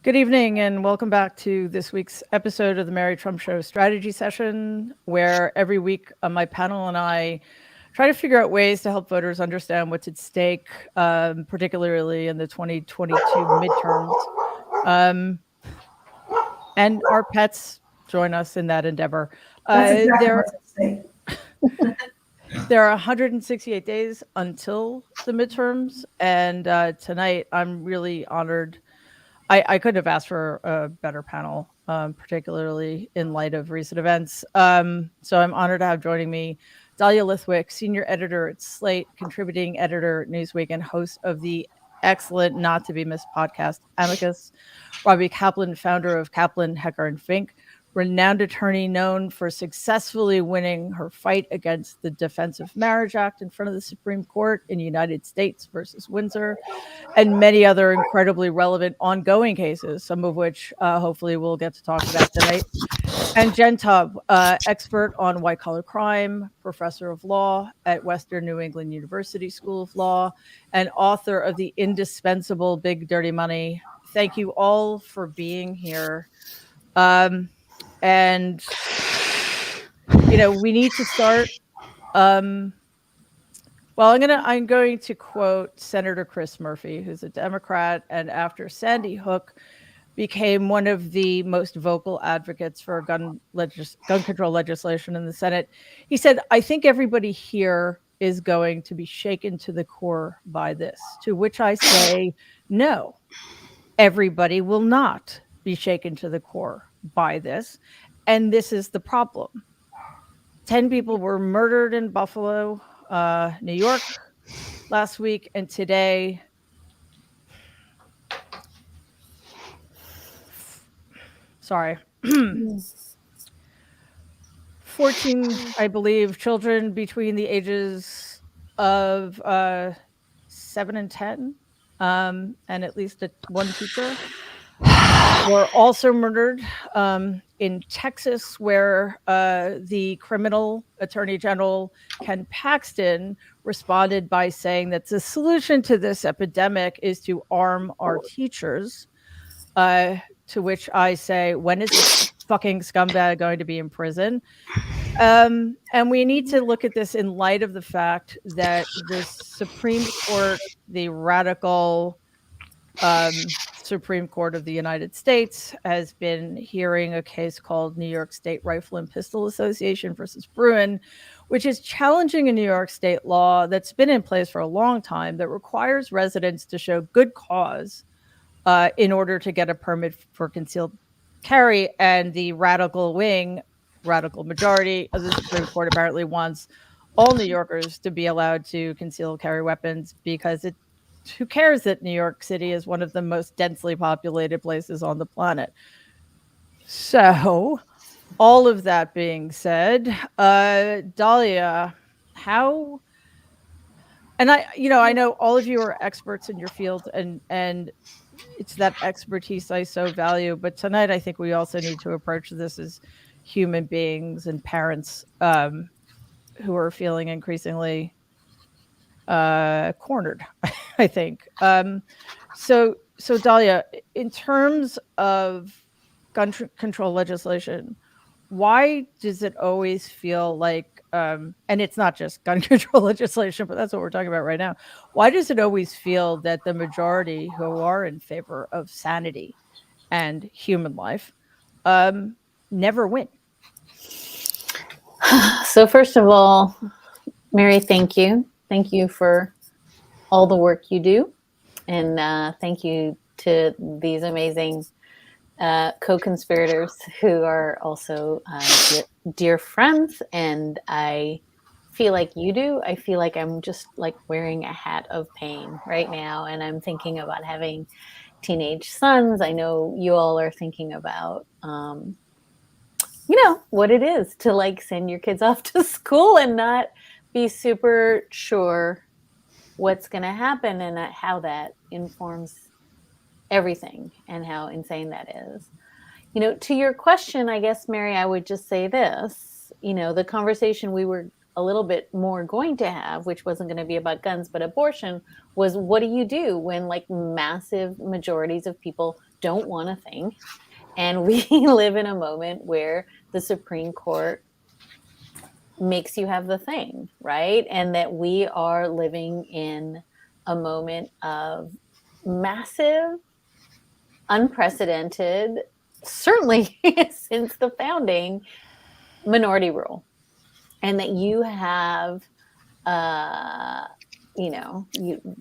Good evening and welcome back to this week's episode of the Mary Trump Show strategy session, where every week my panel and I try to figure out ways to help voters understand what's at stake, particularly in the 2022 midterms. And our pets join us in that endeavor. There are 168 days until the midterms, and tonight I'm really honored. I couldn't have asked for a better panel, particularly in light of recent events. So I'm honored to have joining me Dahlia Lithwick, senior editor at Slate, contributing editor at Newsweek, and host of the excellent, not to be missed podcast Amicus. Robbie Kaplan, founder of Kaplan, Hecker, and Fink, renowned attorney known for successfully winning her fight against the Defense of Marriage Act in front of the Supreme Court in United States versus Windsor, and many other incredibly relevant ongoing cases, some of which hopefully we'll get to talk about tonight. And Jen Taub, expert on white-collar crime, professor of law at Western New England University School of Law, and author of the indispensable Big Dirty Money. Thank you all for being here. And, you know, we need to start. Well, I'm going to quote Senator Chris Murphy, who's a Democrat, and after Sandy Hook became one of the most vocal advocates for gun control legislation in the Senate. He said, "I think everybody here is going to be shaken to the core by this," to which I say, no, everybody will not be shaken to the core by this. And this is the problem. 10 people were murdered in Buffalo, New York last week, and today 14, I believe, children between the ages of 7 and 10, and at least one teacher were also murdered. In Texas, where the criminal attorney general, Ken Paxton, responded by saying that the solution to this epidemic is to arm our teachers, to which I say, when is this fucking scumbag going to be in prison? And we need to look at this in light of the fact that the Supreme Court, the radical Supreme Court of the United States, has been hearing a case called New York State Rifle and Pistol Association versus Bruin, which is challenging a New York state law that's been in place for a long time that requires residents to show good cause in order to get a permit for concealed carry. And the radical majority of the Supreme Court apparently wants all New Yorkers to be allowed to conceal carry weapons, because who cares that New York City is one of the most densely populated places on the planet? So, all of that being said, Dahlia, how? And I know all of you are experts in your field, and it's that expertise I so value. But tonight, I think we also need to approach this as human beings and parents who are feeling increasingly cornered, I think. So Dahlia, in terms of gun control legislation, why does it always feel like, and it's not just gun control legislation, but that's what we're talking about right now. Why does it always feel that the majority who are in favor of sanity and human life never win? So first of all, Mary, thank you. Thank you for all the work you do. And thank you to these amazing co-conspirators who are also dear friends. And I feel like you do. I feel like I'm just like wearing a hat of pain right now. And I'm thinking about having teenage sons. I know you all are thinking about, what it is to like send your kids off to school and not be super sure what's going to happen and how that informs everything and how insane that is. To your question, I guess, Mary, I would just say this, the conversation we were a little bit more going to have, which wasn't going to be about guns but abortion, was what do you do when like massive majorities of people don't want a thing? And we live in a moment where the Supreme Court makes you have the thing, right? And that we are living in a moment of massive, unprecedented, certainly since the founding, minority rule. And that you have,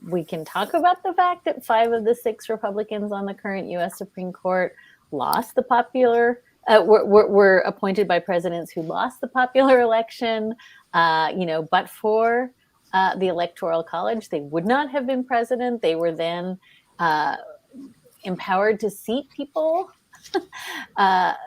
we can talk about the fact that 5 of the 6 Republicans on the current US Supreme Court lost the popular were appointed by presidents who lost the popular election, but for the Electoral College, they would not have been president. They were then empowered to seat people that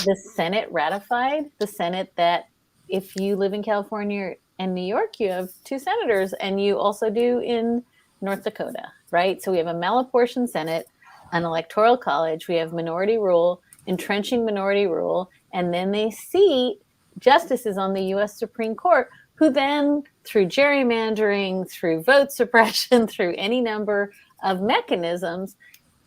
the Senate ratified. The Senate that, if you live in California and New York, you have 2 senators, and you also do in North Dakota, right? So we have a malapportioned Senate, an Electoral College, we have minority rule, entrenching minority rule, and then they seat justices on the US Supreme Court who then, through gerrymandering, through vote suppression, through any number of mechanisms,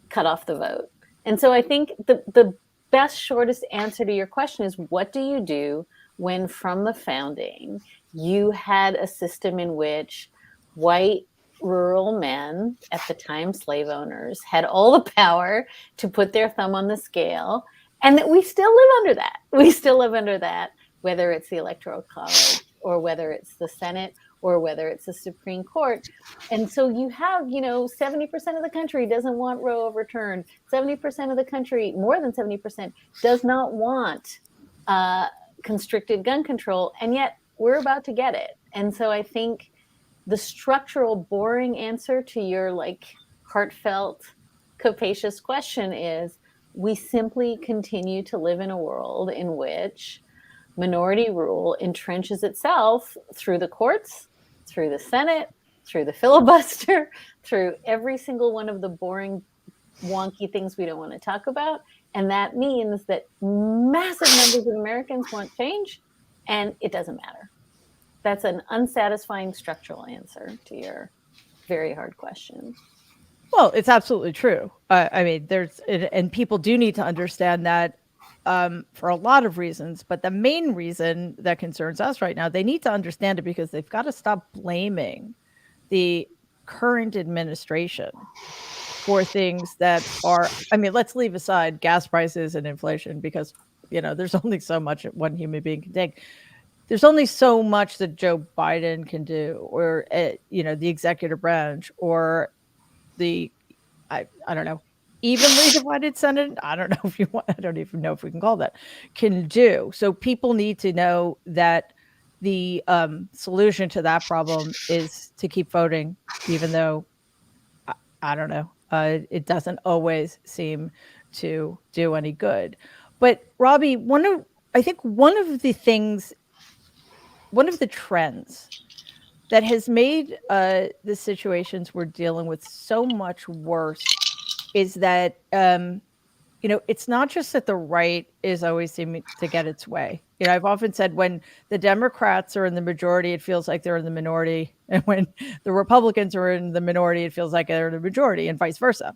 cut off the vote. And so I think the best, shortest answer to your question is, what do you do when from the founding you had a system in which white rural men, at the time slave owners, had all the power to put their thumb on the scale, and that we still live under that. We still live under that, whether it's the Electoral College or whether it's the Senate or whether it's the Supreme Court. And so you have, 70% of the country doesn't want Roe overturned. 70% of the country, more than 70%, does not want constricted gun control. And yet we're about to get it. And so I think the structural, boring answer to your heartfelt, capacious question is, we simply continue to live in a world in which minority rule entrenches itself through the courts, through the Senate, through the filibuster, through every single one of the boring, wonky things we don't want to talk about. And that means that massive numbers of Americans want change, and it doesn't matter. That's an unsatisfying structural answer to your very hard question. Well, it's absolutely true. And people do need to understand that for a lot of reasons. But the main reason that concerns us right now, they need to understand it because they've got to stop blaming the current administration for things that are, let's leave aside gas prices and inflation because, there's only so much one human being can take. There's only so much that Joe Biden can do, or, the executive branch, or the, I don't know, evenly divided Senate. I don't know if you want, I don't even know if we can call that, can do. So people need to know that the solution to that problem is to keep voting, even though, I don't know, it doesn't always seem to do any good. But Robbie, one of the trends that has made the situations we're dealing with so much worse is that, it's not just that the right is always seeming to get its way. I've often said when the Democrats are in the majority, it feels like they're in the minority. And when the Republicans are in the minority, it feels like they're in the majority, and vice versa.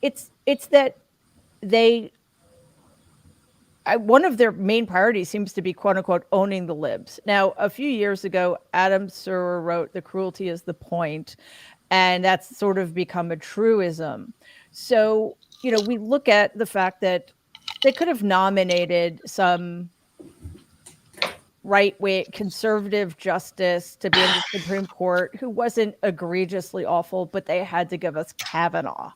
It's that one of their main priorities seems to be, quote unquote, owning the libs. Now, a few years ago, Adam Serwer wrote "The Cruelty is the Point," and that's sort of become a truism. So, we look at the fact that they could have nominated some right-wing conservative justice to be in the Supreme Court who wasn't egregiously awful, but they had to give us Kavanaugh.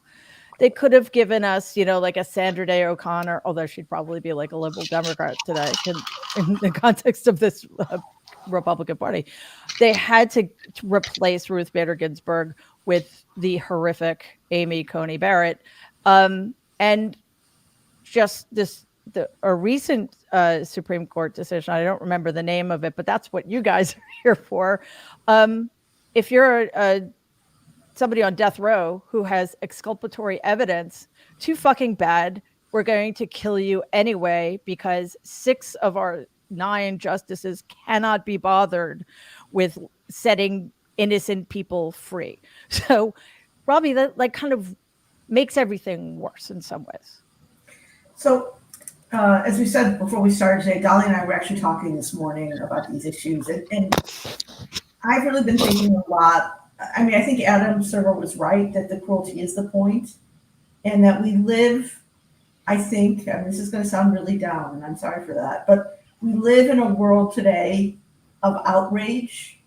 They could have given us, like a Sandra Day O'Connor, although she'd probably be like a liberal Democrat today in the context of this Republican Party. They had to replace Ruth Bader Ginsburg with the horrific Amy Coney Barrett. And just a recent Supreme Court decision, I don't remember the name of it, but that's what you guys are here for. If you're somebody on death row who has exculpatory evidence, too fucking bad, we're going to kill you anyway because 6 of our 9 justices cannot be bothered with setting innocent people free. So, Robbie, that like kind of makes everything worse in some ways. So, as we said before we started today, Dahlia and I were actually talking this morning about these issues, and I've really been thinking a lot. I mean, I think Adam Server was right that the cruelty is the point, and that we live, I think, and this is going to sound really down, and I'm sorry for that, but we live in a world today of outrage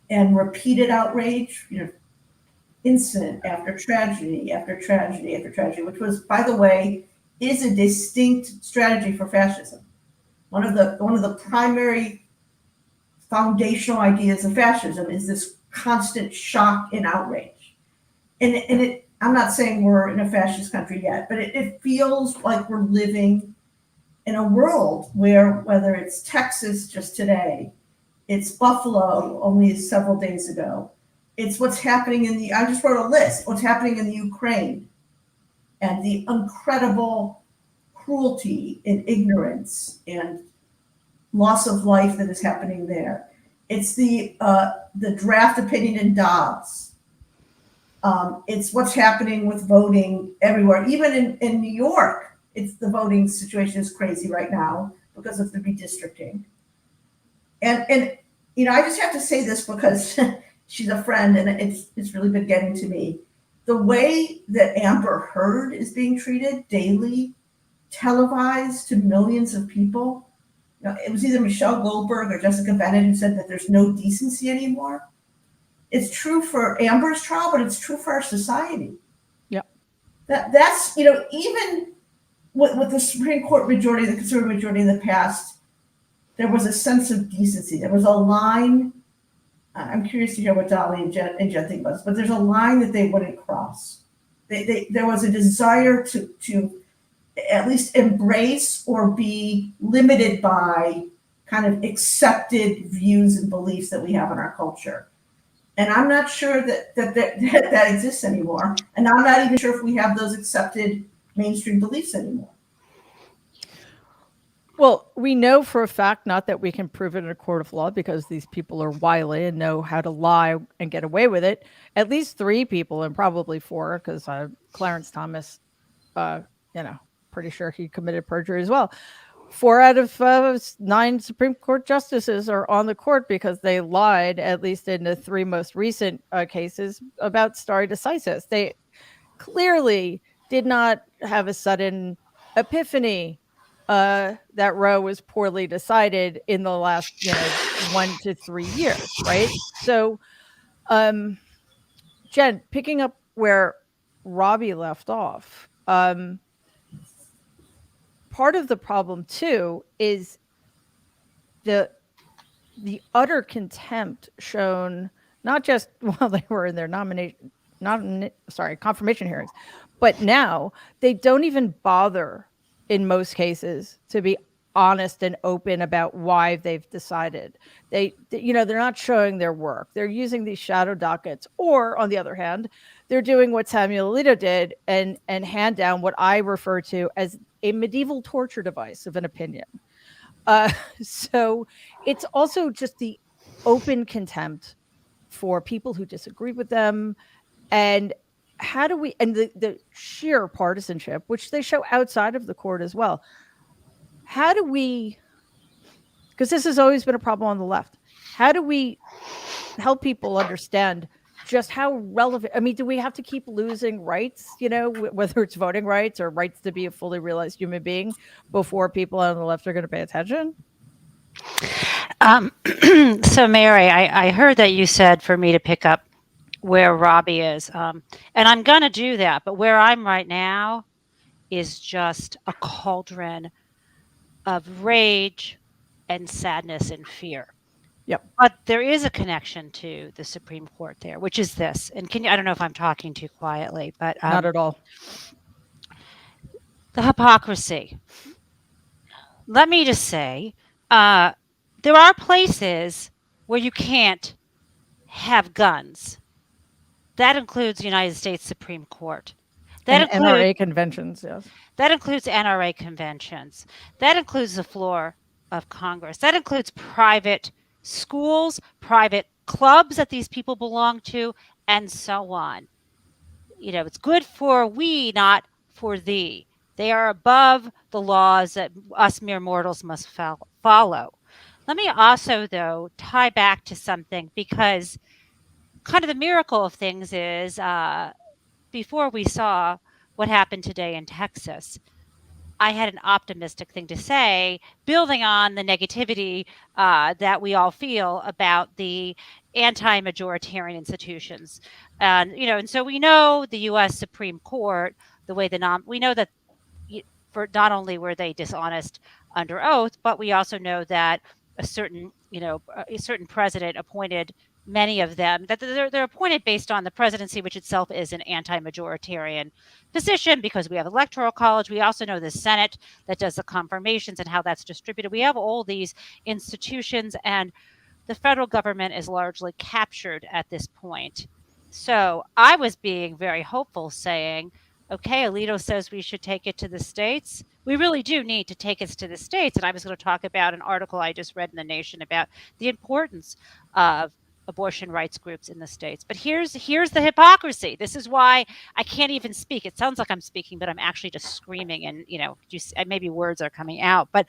and repeated outrage, incident after tragedy after tragedy after tragedy, which was, by the way, is a distinct strategy for fascism. One of the primary foundational ideas of fascism is this constant shock and outrage. And I'm not saying we're in a fascist country yet, but it feels like we're living in a world where, whether it's Texas just today, it's Buffalo only several days ago, it's what's happening I just wrote a list, what's happening in the Ukraine, and the incredible cruelty and ignorance and loss of life that is happening there. It's the draft opinion in Dobbs. It's what's happening with voting everywhere. Even in New York, it's the voting situation is crazy right now because of the redistricting. And I just have to say this because she's a friend, and it's really been getting to me. The way that Amber Heard is being treated daily, televised to millions of people. It was either Michelle Goldberg or Jessica Bennett who said that there's no decency anymore. It's true for Amber's trial, but it's true for our society. Yeah. That's, even with the Supreme Court majority, the conservative majority in the past, there was a sense of decency. There was a line. I'm curious to hear what Dolly and Jen think about this, but there's a line that they wouldn't cross. There was a desire to at least embrace or be limited by kind of accepted views and beliefs that we have in our culture. And I'm not sure that exists anymore. And I'm not even sure if we have those accepted mainstream beliefs anymore. Well, we know for a fact, not that we can prove it in a court of law because these people are wily and know how to lie and get away with it. At least 3 people, and probably 4, because Clarence Thomas, pretty sure he committed perjury as well. 4 out of 9 Supreme Court justices are on the court because they lied, at least in the 3 most recent cases, about stare decisis. They clearly did not have a sudden epiphany that Roe was poorly decided in the last 1 to 3 years, right? So, Jen, picking up where Robbie left off, part of the problem too is the utter contempt shown, not just while they were in their confirmation hearings, but now they don't even bother in most cases to be honest and open about why they've decided. They're not showing their work. They're using these shadow dockets, or on the other hand, they're doing what Samuel Alito did and hand down what I refer to as a medieval torture device of an opinion. So it's also just the open contempt for people who disagree with them. And how do we, and the sheer partisanship, which they show outside of the court as well. How do we, because this has always been a problem on the left, how do we help people understand just how relevant? I mean, do we have to keep losing rights, whether it's voting rights or rights to be a fully realized human being, before people on the left are going to pay attention? So, Mary, I heard that you said for me to pick up where Robbie is. And I'm going to do that. But where I'm right now is just a cauldron of rage and sadness and fear. Yep. But there is a connection to the Supreme Court there, which is this. And I don't know if I'm talking too quietly, but not at all. The hypocrisy. Let me just say, there are places where you can't have guns. That includes the United States Supreme Court. That includes NRA conventions, yes. That includes NRA conventions. That includes the floor of Congress. That includes private schools, private clubs that these people belong to, and so on. It's good for we, not for thee. They are above the laws that us mere mortals must follow. Let me also, though, tie back to something, because kind of the miracle of things is before we saw what happened today in Texas, I had an optimistic thing to say, building on the negativity that we all feel about the anti-majoritarian institutions. And so we know the U.S. Supreme Court, the way we know that for not only were they dishonest under oath, but we also know that a certain president appointed many of them, that they're appointed based on the presidency, which itself is an anti-majoritarian position, because we have electoral college. We also know the Senate that does the confirmations and how that's distributed. We have all these institutions, and the federal government is largely captured at this point. So I was being very hopeful, saying, okay, Alito says we should take it to the states. We really do need to take it to the states. And I was going to talk about an article I just read in The Nation about the importance of abortion rights groups in the states. But here's the hypocrisy. This is why I can't even speak. It sounds like I'm speaking, but I'm actually just screaming, and maybe words are coming out. But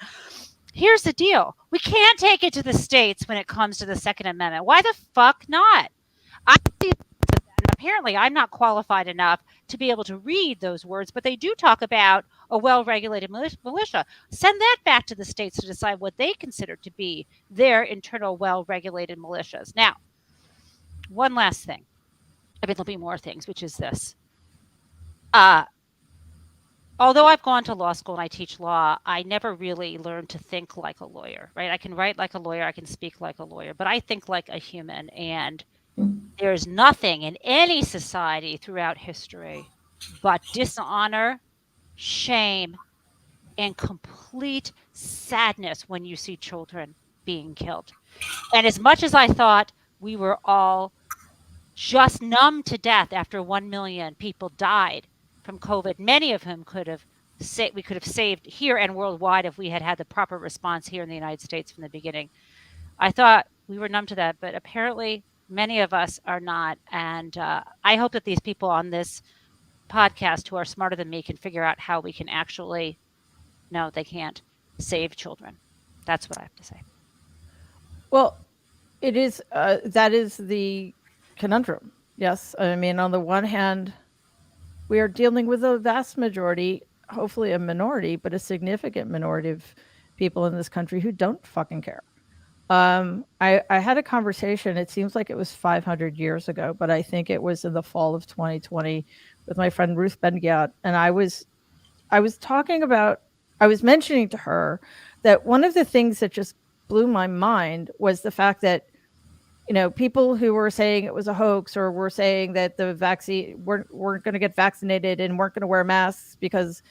here's the deal. We can't take it to the states when it comes to the Second Amendment. Why the fuck not? Apparently, I'm not qualified enough to be able to read those words, but they do talk about a well-regulated militia. Send that back to the states to decide what they consider to be their internal well-regulated militias. Now, one last thing. I mean, there'll be more things, which is this. Although I've gone to law school and I teach law, I never really learned to think like a lawyer, right? I can write like a lawyer, I can speak like a lawyer, but I think like a human. And there's nothing in any society throughout history but dishonor, shame, and complete sadness when you see children being killed. And as much as I thought we were all just numb to death after 1 million people died from COVID, many of whom we could have saved here and worldwide if we had had the proper response here in the United States from the beginning. I thought we were numb to that, but apparently many of us are not. And I hope that these people on this podcast who are smarter than me can figure out how we can actually, no, they can't, save children. That's what I have to say. Well, it is, that is the conundrum. Yes. I mean, on the one hand, we are dealing with a vast majority, hopefully a minority, but a significant minority of people in this country who don't fucking care. I had a conversation, it seems like it was 500 years ago, but I think it was in the fall of 2020 with my friend Ruth Ben-Ghiat. And I was mentioning to her that one of the things that just blew my mind was the fact that, people who were saying it was a hoax, or were saying that the vaccine weren't going to get vaccinated and weren't going to wear masks because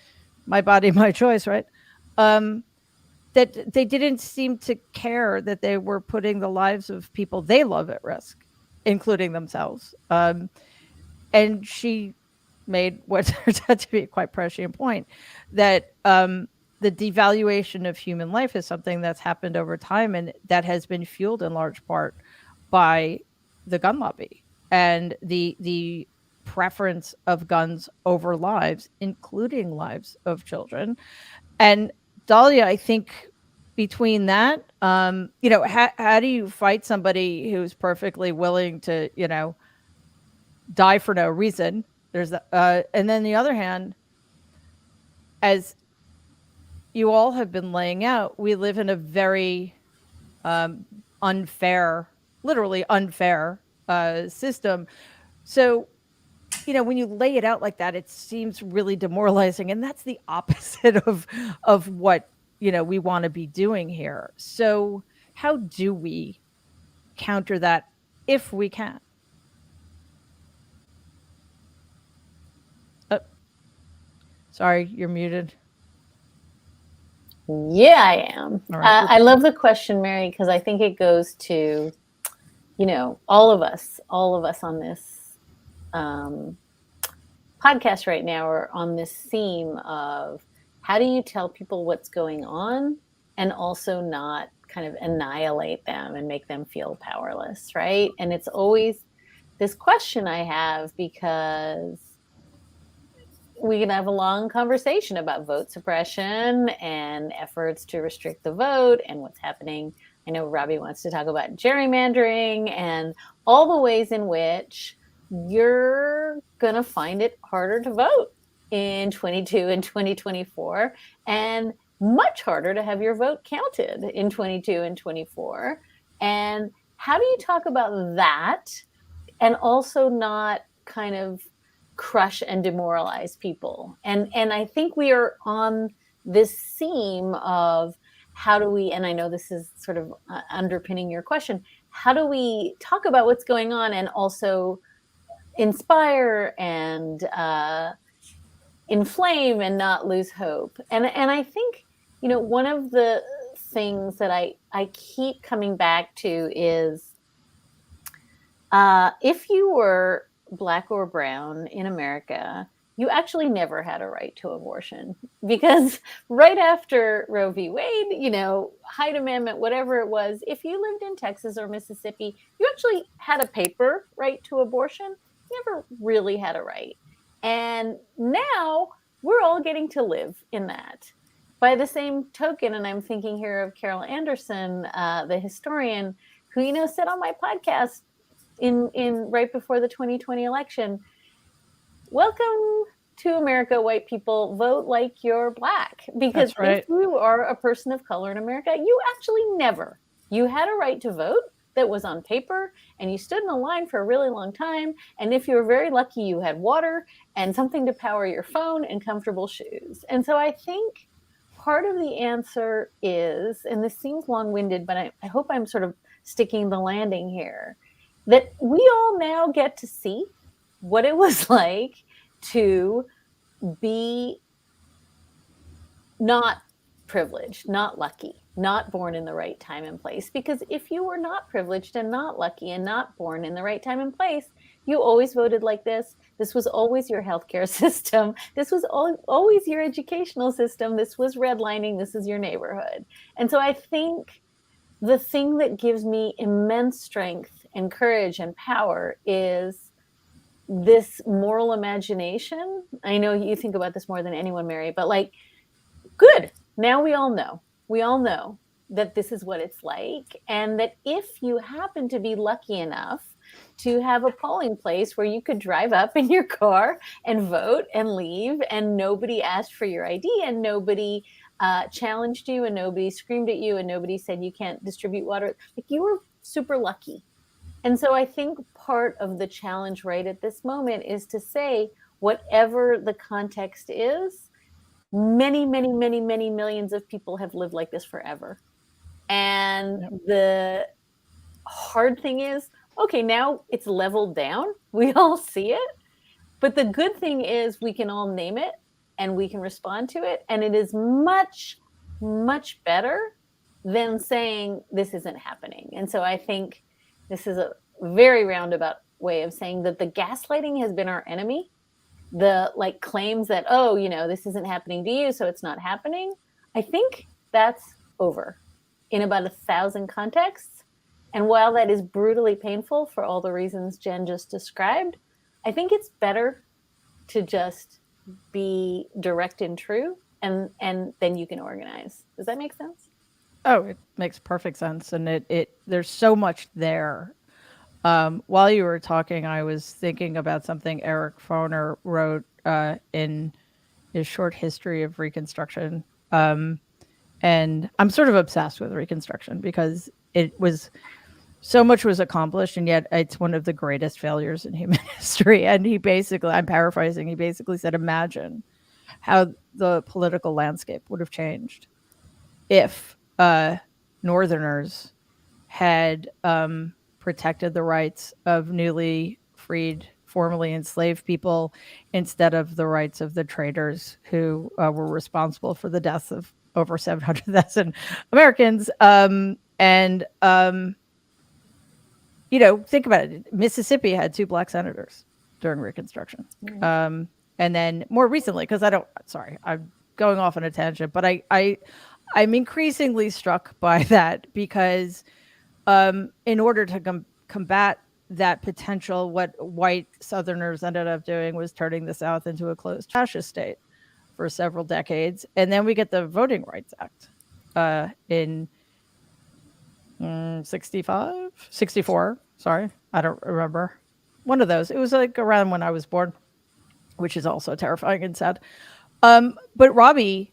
my body, my choice, right? That they didn't seem to care that they were putting the lives of people they love at risk, including themselves. And she made what turned out to be a quite prescient point, that the devaluation of human life is something that's happened over time, and that has been fueled in large part by the gun lobby and the preference of guns over lives, including lives of children. And Dahlia, I think between that, how do you fight somebody who's perfectly willing to, die for no reason? There's that, and then the other hand, as you all have been laying out, we live in a very unfair, literally unfair system. So, when you lay it out like that, it seems really demoralizing, and that's the opposite of what we want to be doing here. So, how do we counter that if we can? Sorry, you're muted. Yeah, I am. Right. I love the question, Mary, because I think it goes to, all of us on this podcast right now are on this theme of how do you tell people what's going on and also not kind of annihilate them and make them feel powerless, right? And it's always this question I have, because we can have a long conversation about vote suppression and efforts to restrict the vote and what's happening. I know Robbie wants to talk about gerrymandering and all the ways in which you're going to find it harder to vote in 22 and 2024, and much harder to have your vote counted in 22 and 24. And how do you talk about that and also not kind of crush and demoralize people? And I think we are on this theme of how do we, and I know this is sort of underpinning your question, how do we talk about what's going on and also inspire and inflame and not lose hope? And I think, you know, one of the things that I keep coming back to is if you were Black or brown in America, you actually never had a right to abortion, because right after Roe v. Wade, you know, Hyde Amendment, whatever it was, if you lived in Texas or Mississippi, you actually had a paper right to abortion. You never really had a right. And now we're all getting to live in that. By the same token, and I'm thinking here of Carol Anderson, the historian, who, you know, said on my podcast in right before the 2020 election, welcome to America, white people, vote like you're Black. Because if you are a person of color in America, you actually never, you had a right to vote that was on paper, and you stood in a line for a really long time. And if you were very lucky, you had water and something to power your phone and comfortable shoes. And so I think part of the answer is, and this seems long-winded, but I hope I'm sort of sticking the landing here, that we all now get to see what it was like to be not privileged, not lucky, not born in the right time and place. Because if you were not privileged and not lucky and not born in the right time and place, you always voted like this. This was always your healthcare system. This was always your educational system. This was redlining. This is your neighborhood. And so I think the thing that gives me immense strength and courage and power is this moral imagination. I know you think about this more than anyone, Mary, but like, good. Now we all know. We all know that this is what it's like. And that if you happen to be lucky enough to have a polling place where you could drive up in your car and vote and leave, and nobody asked for your ID, and nobody challenged you, and nobody screamed at you, and nobody said you can't distribute water, like, you were super lucky. And so I think part of the challenge right at this moment is to say, whatever the context is, many, many, many, many millions of people have lived like this forever. And the hard thing is, okay, now it's leveled down. We all see it. But the good thing is we can all name it and we can respond to it. And it is much, much better than saying this isn't happening. And so I think this is a very roundabout way of saying that the gaslighting has been our enemy. The like claims that, oh, you know, this isn't happening to you, so it's not happening. I think that's over in about 1,000 contexts. And while that is brutally painful for all the reasons Jen just described, I think it's better to just be direct and true, and then you can organize. Does that make sense? Oh, it makes perfect sense. And it there's so much there. While you were talking, I was thinking about something Eric Foner wrote in his short history of Reconstruction. And I'm sort of obsessed with Reconstruction because it was so much was accomplished, and yet it's one of the greatest failures in human history. And he basically, I'm paraphrasing, he basically said, imagine how the political landscape would have changed if Northerners had protected the rights of newly freed, formerly enslaved people instead of the rights of the traders who were responsible for the deaths of over 700,000 Americans. You know, think about it. Mississippi had 2 Black senators during Reconstruction. Mm-hmm. And then more recently, because I'm going off on a tangent, but I I'm increasingly struck by that because in order to combat that potential, what white Southerners ended up doing was turning the South into a closed fascist state for several decades. And then we get the Voting Rights Act in 65, 64. Sorry, I don't remember. One of those. It was like around when I was born, which is also terrifying and sad. But Robbie,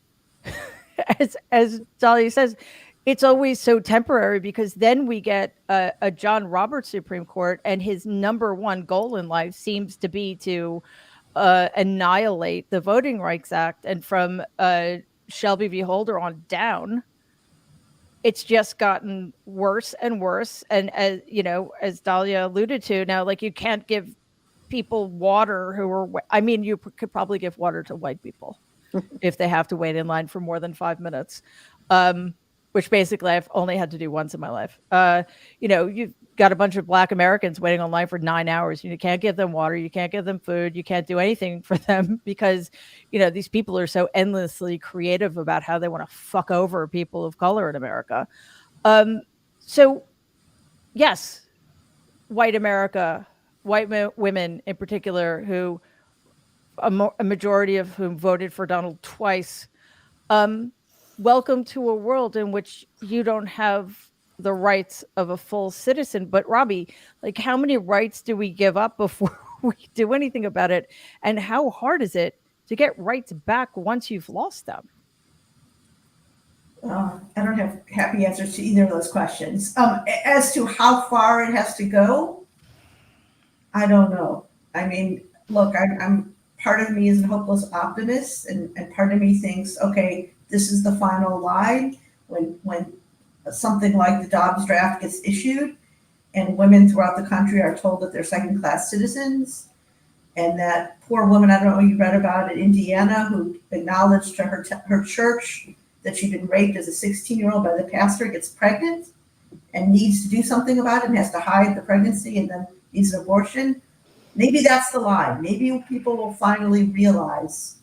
as Dahlia says, it's always so temporary because then we get a John Roberts Supreme Court, and his number one goal in life seems to be to annihilate the Voting Rights Act. And from Shelby v. Holder on down, it's just gotten worse and worse. And as you know, as Dahlia alluded to, now like you can't give people water who are, I mean, you could probably give water to white people if they have to wait in line for more than 5 minutes, which basically I've only had to do once in my life. You know, you've got a bunch of Black Americans waiting online for 9 hours. You can't give them water. You can't give them food. You can't do anything for them because, you know, these people are so endlessly creative about how they want to fuck over people of color in America. So, yes, white America, white women in particular, who a majority of whom voted for Donald twice, welcome to a world in which you don't have the rights of a full citizen. But Robbie, like, how many rights do we give up before we do anything about it? And how hard is it to get rights back once you've lost them? I don't have happy answers to either of those questions. As to how far it has to go, I don't know. I mean, look, I'm part of me is a hopeless optimist, and part of me thinks, okay, this is the final line when something like the Dobbs draft gets issued, and women throughout the country are told that they're second-class citizens, and that poor woman, I don't know, you read about in Indiana, who acknowledged to her church that she'd been raped as a 16-year-old by the pastor, gets pregnant and needs to do something about it and has to hide the pregnancy and then needs an abortion. Maybe that's the line. Maybe people will finally realize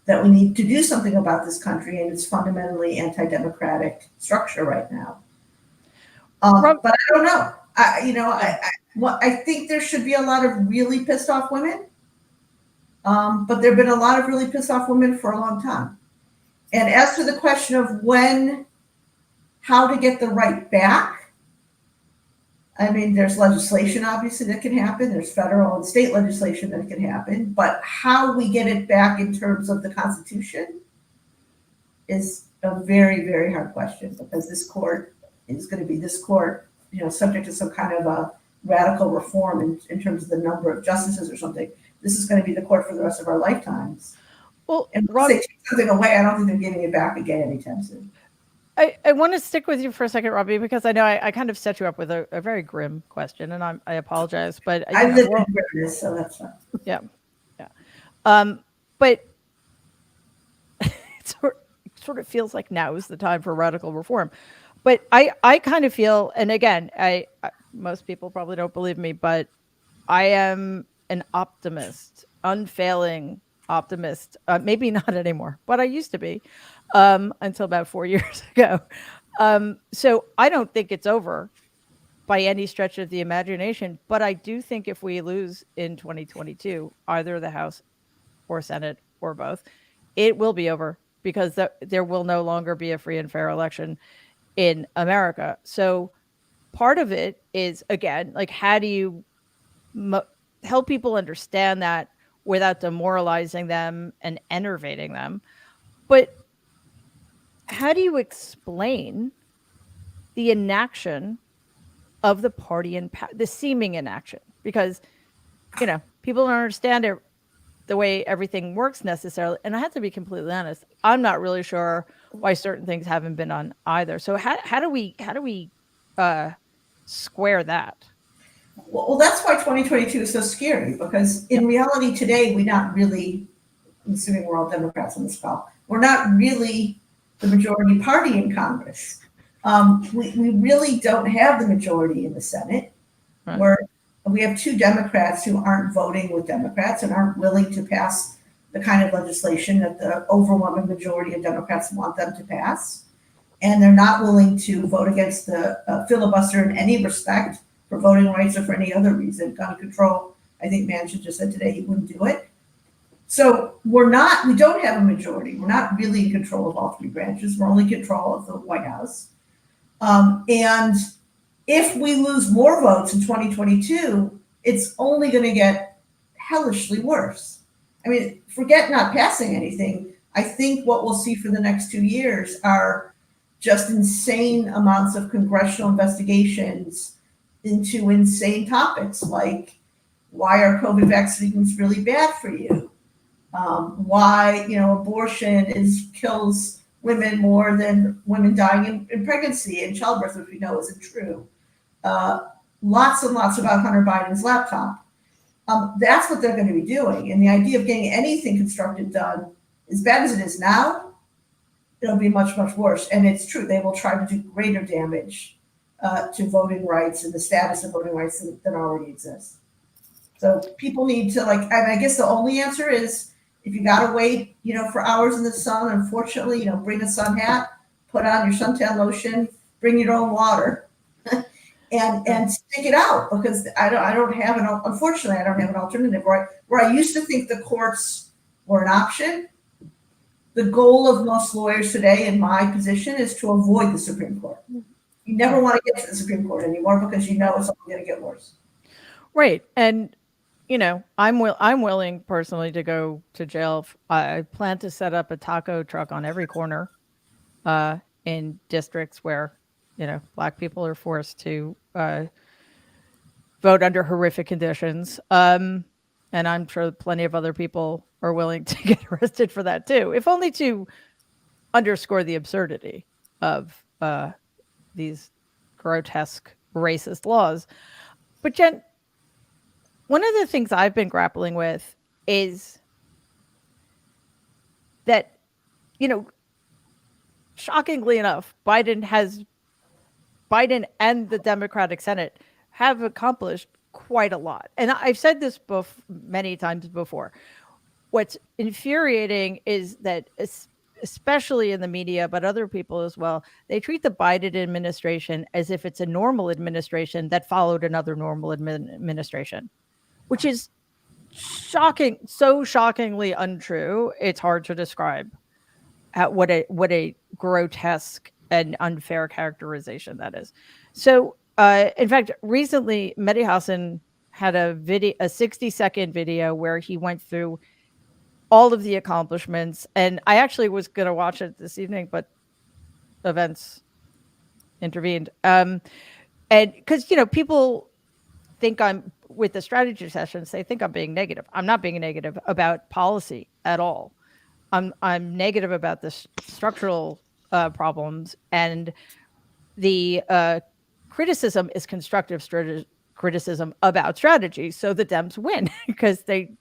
that we need to do something about this country and its fundamentally anti-democratic structure right now. But I don't know. I think there should be a lot of really pissed off women, but there have been a lot of really pissed off women for a long time. And as to the question of how to get the right back, I mean, there's legislation, obviously, that can happen. There's federal and state legislation that can happen. But how we get it back in terms of the Constitution is a very, very hard question, because this court is going to be subject to some kind of a radical reform in terms of the number of justices or something. This is going to be the court for the rest of our lifetimes. Well, and once they take something away, I don't think they're giving it back again anytime soon. I want to stick with you for a second, Robbie, because I know I kind of set you up with a very grim question, and I apologize, but I live in grimness, so that's fine. Yeah. But it sort of feels like now is the time for radical reform. But I kind of feel, and again, most people probably don't believe me, but I am an optimist, unfailing optimist. Maybe not anymore, but I used to be until about 4 years ago. So I don't think it's over by any stretch of the imagination, but I do think if we lose in 2022, either the House or Senate or both, it will be over, because there will no longer be a free and fair election in America. So part of it is, again, like, how do you help people understand that without demoralizing them and enervating them? But how do you explain the inaction of the party and the seeming inaction? Because, people don't understand it, the way everything works necessarily. And I have to be completely honest, I'm not really sure why certain things haven't been done either. So how do we square that? Well, that's why 2022 is so scary, because in reality today, we're not really, assuming we're all Democrats on this call, we're not really the majority party in Congress. We really don't have the majority in the Senate. Right. We have two Democrats who aren't voting with Democrats and aren't willing to pass the kind of legislation that the overwhelming majority of Democrats want them to pass. And they're not willing to vote against the filibuster in any respect for voting rights or for any other reason. Gun control, I think Manchin just said today he wouldn't do it. So we don't have a majority. We're not really in control of all three branches. We're only in control of the White House. And if we lose more votes in 2022, it's only going to get hellishly worse. I mean, forget not passing anything. I think what we'll see for the next 2 years are just insane amounts of congressional investigations into insane topics like why are COVID vaccines really bad for you? Why, abortion kills women more than women dying in pregnancy and childbirth, which we know isn't true. Lots and lots about Hunter Biden's laptop. That's what they're going to be doing. And the idea of getting anything constructive done, as bad as it is now, it'll be much, much worse. And it's true, they will try to do greater damage to voting rights and the status of voting rights than already exists. So people need to I guess the only answer is if you got to wait, for hours in the sun, unfortunately, bring a sun hat, put on your suntan lotion, bring your own water and stick it out because unfortunately, I don't have an alternative. Where I used to think the courts were an option, the goal of most lawyers today in my position is to avoid the Supreme Court. You never want to get to the Supreme Court anymore because it's only going to get worse. Right. And, I'm willing personally to go to jail. I plan to set up a taco truck on every corner in districts where, Black people are forced to vote under horrific conditions. And I'm sure plenty of other people are willing to get arrested for that too, if only to underscore the absurdity of these grotesque racist laws. But Jen, one of the things I've been grappling with is that, shockingly enough, Biden and the Democratic Senate have accomplished quite a lot. And I've said this many times before. What's infuriating is that, especially in the media, but other people as well, they treat the Biden administration as if it's a normal administration that followed another normal administration, which is so shockingly untrue. It's hard to describe what a grotesque and unfair characterization that is. So, in fact, recently, Mehdi Hasan had a 60-second video where he went through all of the accomplishments. And I actually was going to watch it this evening, but events intervened. And because, people think with the strategy sessions, they think I'm being negative. I'm not being negative about policy at all. I'm negative about the structural problems, and the criticism is constructive criticism about strategy. So the Dems win because they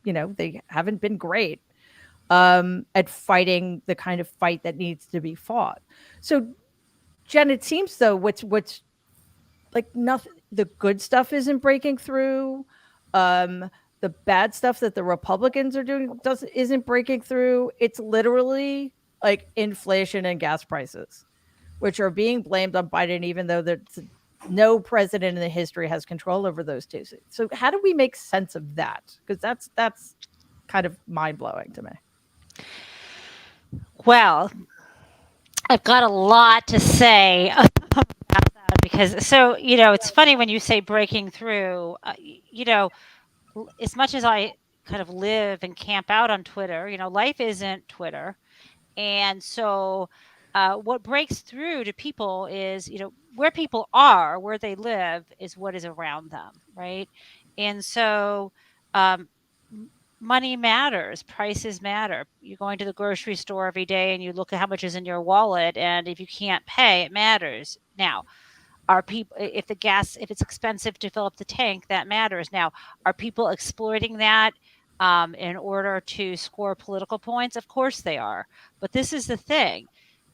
haven't been great at fighting the kind of fight that needs to be fought. So, Jen, it seems though what's like nothing. The good stuff isn't breaking through. The bad stuff that the Republicans are doing isn't breaking through. It's literally like inflation and gas prices, which are being blamed on Biden, even though no president in the history has control over those two. So how do we make sense of that? Because that's kind of mind blowing to me. Well, I've got a lot to say about that because it's funny when you say breaking through, as much as I kind of live and camp out on Twitter, life isn't Twitter. And so what breaks through to people is, where people are, where they live is what is around them. Right. And so money matters, prices matter. You're going to the grocery store every day and you look at how much is in your wallet. And if you can't pay, it matters. Now, are people, if it's expensive to fill up the tank, that matters. Now, are people exploiting that in order to score political points? Of course they are. But this is the thing,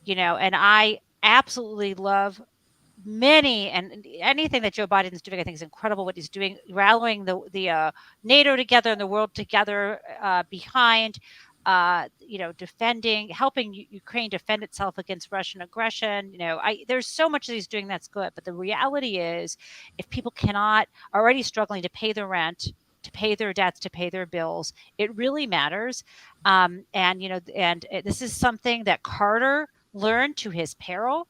and I absolutely love and anything that Joe Biden is doing. I think is incredible what he's doing, rallying the NATO together and the world together behind helping Ukraine defend itself against Russian aggression. There's so much that he's doing that's good. But the reality is, if people are already struggling to pay their rent, to pay their debts, to pay their bills, it really matters. This is something that Carter learned to his peril.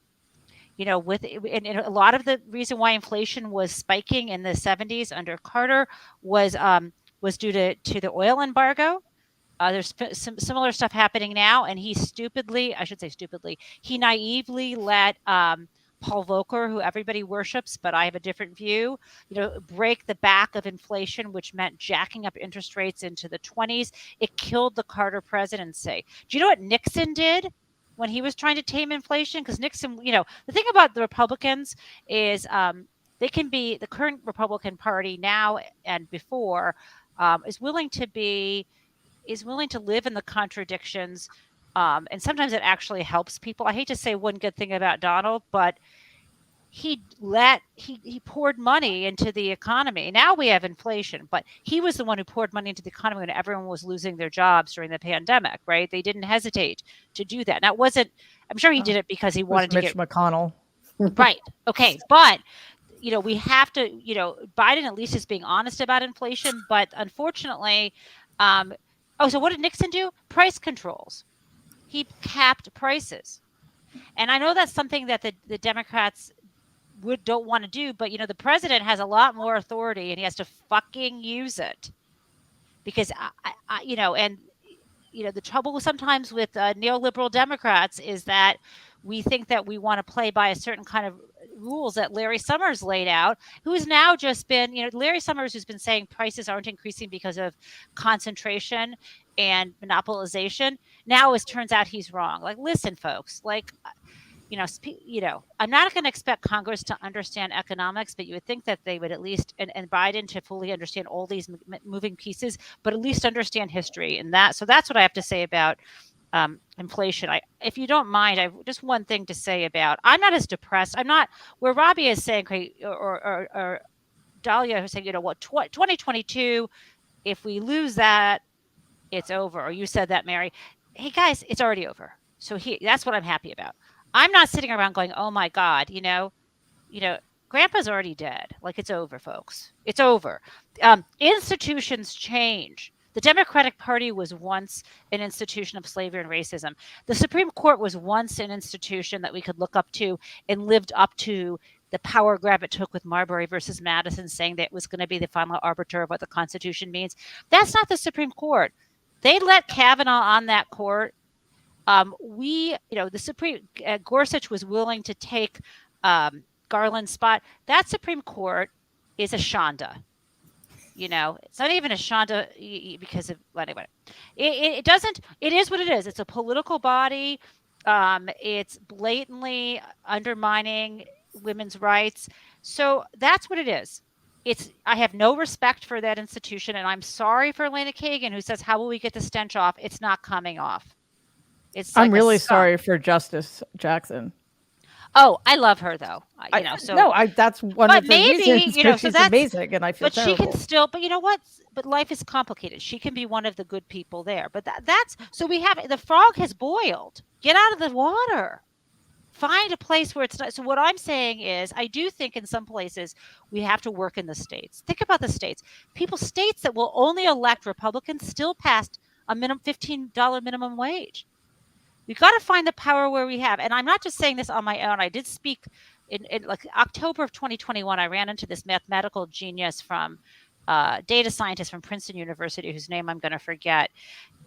And a lot of the reason why inflation was spiking in the 70s under Carter was due to the oil embargo. There's some similar stuff happening now, and he naively let Paul Volcker, who everybody worships, but I have a different view, break the back of inflation, which meant jacking up interest rates into the 20s. It killed the Carter presidency. Do you know what Nixon did when he was trying to tame inflation? Because Nixon, the thing about the Republicans is they can be, the current Republican Party now and before is willing to live in the contradictions. And sometimes it actually helps people. I hate to say one good thing about Donald, but he poured money into the economy. Now we have inflation, but he was the one who poured money into the economy when everyone was losing their jobs during the pandemic, right? They didn't hesitate to do that. Now, I'm sure he did it because he wanted to Mitch McConnell. Right. Okay. But we have to, Biden at least is being honest about inflation, but unfortunately, so what did Nixon do? Price controls. He capped prices. And I know that's something that the Democrats don't want to do, but the president has a lot more authority and he has to fucking use it. Because the trouble sometimes with neoliberal Democrats is that we think that we want to play by a certain kind of rules that Larry Summers laid out, who has now just been, Larry Summers, who's been saying prices aren't increasing because of concentration and monopolization. Now it turns out he's wrong. Like, listen, folks, I'm not going to expect Congress to understand economics, but you would think that they would at least, and Biden to fully understand all these moving pieces, but at least understand history. So that's what I have to say about inflation. If you don't mind, I just one thing to say about, I'm not as depressed. I'm not where Robbie is saying, or Dahlia is saying, 2022, if we lose that, it's over. Or you said that, Mary. Hey guys, it's already over. So that's what I'm happy about. I'm not sitting around going, oh my God, Grandpa's already dead. Like, it's over, folks. It's over. Institutions change. The Democratic Party was once an institution of slavery and racism. The Supreme Court was once an institution that we could look up to and lived up to the power grab it took with Marbury versus Madison, saying that it was going to be the final arbiter of what the Constitution means. That's not the Supreme Court. They let Kavanaugh on that court. The Supreme Gorsuch was willing to take Garland's spot. That Supreme Court is a Shonda. It's not even a Shonda because of, anyway, it doesn't, it is what it is. It's a political body. It's blatantly undermining women's rights. So that's what it is. I have no respect for that institution. And I'm sorry for Elena Kagan, who says, how will we get the stench off? It's not coming off. I'm really sorry for Justice Jackson. Oh, I love her though. That's one of the reasons. She's amazing, and I feel terrible. She can still. But you know what? But life is complicated. She can be one of the good people there. But that's so we have the frog has boiled. Get out of the water. Find a place where it's not. So what I'm saying is, I do think in some places we have to work in the states. Think about the states. States that will only elect Republicans still passed a minimum $15 minimum wage. We've got to find the power where we have. And I'm not just saying this on my own. I did speak in like October of 2021. I ran into this mathematical genius from data scientist from Princeton University, whose name I'm going to forget.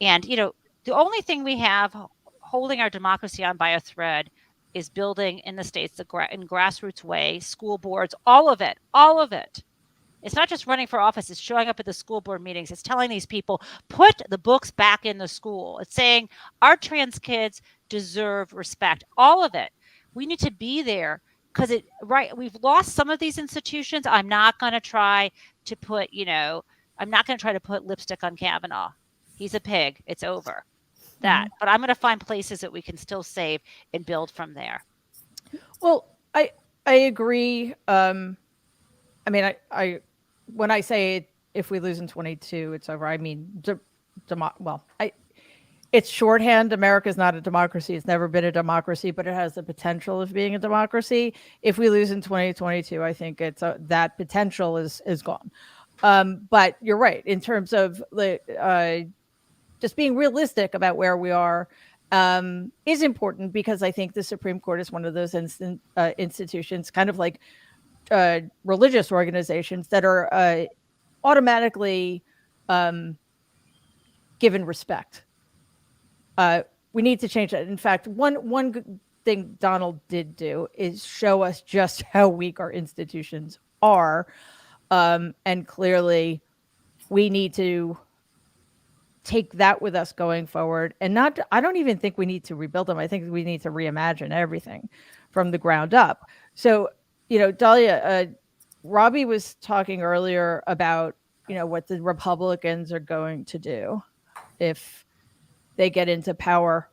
And, the only thing we have holding our democracy on by a thread is building in the states in grassroots way, school boards, all of it. It's not just running for office. It's showing up at the school board meetings. It's telling these people, put the books back in the school. It's saying our trans kids deserve respect. All of it. We need to be there because we've lost some of these institutions. I'm not going to try to put, lipstick on Kavanaugh. He's a pig. It's over. But I'm going to find places that we can still save and build from there. Well, I agree. When I say if we lose in 22, it's over, I mean, it's shorthand. America's not a democracy. It's never been a democracy, but it has the potential of being a democracy. If we lose in 2022, I think that potential is gone. But you're right in terms of just being realistic about where we are is important, because I think the Supreme Court is one of those institutions, kind of like religious organizations, that are automatically given respect. We need to change that. In fact, one good thing Donald did do is show us just how weak our institutions are, and clearly we need to take that with us going forward. And I don't even think we need to rebuild them. I think we need to reimagine everything from the ground up. So, Dahlia, Robbie was talking earlier about, what the Republicans are going to do if they get into power.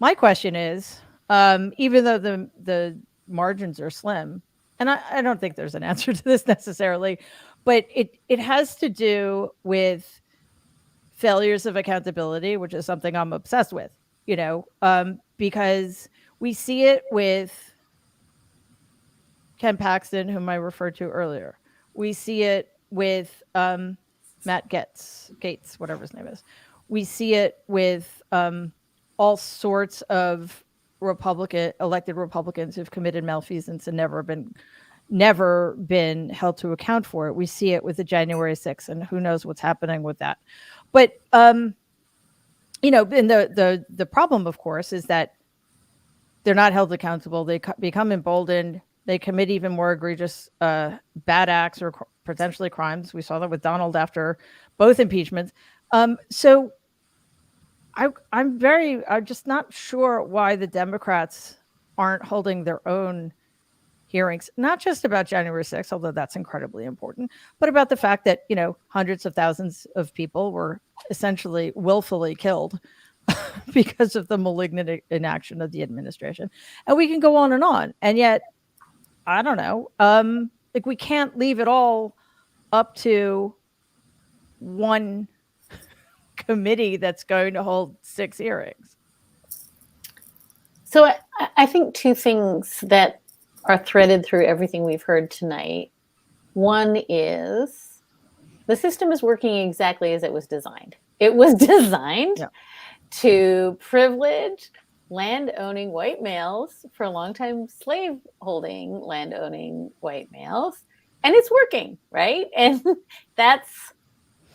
My question is, even though the margins are slim, and I don't think there's an answer to this necessarily, but it has to do with failures of accountability, which is something I'm obsessed with, because we see it with Ken Paxton, whom I referred to earlier. We see it with Matt Gaetz, whatever his name is. We see it with all sorts of elected Republicans who've committed malfeasance and never been held to account for it. We see it with the January 6th, and who knows what's happening with that. But and the problem, of course, is that they're not held accountable. They become emboldened. They commit even more egregious bad acts or potentially crimes. We saw that with Donald after both impeachments. So I'm just not sure why the Democrats aren't holding their own hearings, not just about January 6th, although that's incredibly important, but about the fact that, hundreds of thousands of people were essentially willfully killed because of the malignant inaction of the administration. And we can go on. And yet, I don't know, we can't leave it all up to one committee that's going to hold 6 hearings. So I think two things that are threaded through everything we've heard tonight. One is the system is working exactly as it was designed. It was designed to privilege land-owning white males for longtime slave-holding land-owning white males, and it's working, right? And that's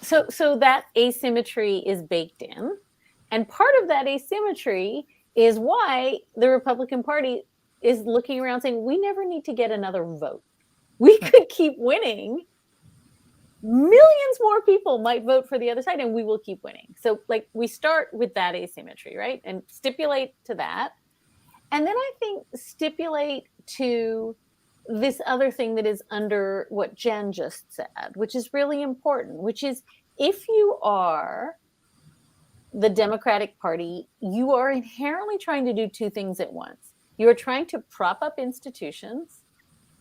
so that asymmetry is baked in, and part of that asymmetry is why the Republican Party is looking around saying, we never need to get another vote. We could keep winning. Millions more people might vote for the other side, and we will keep winning. So we start with that asymmetry, right? And stipulate to that. And then I think stipulate to this other thing that is under what Jen just said, which is really important, which is if you are the Democratic Party, you are inherently trying to do two things at once. You are trying to prop up institutions,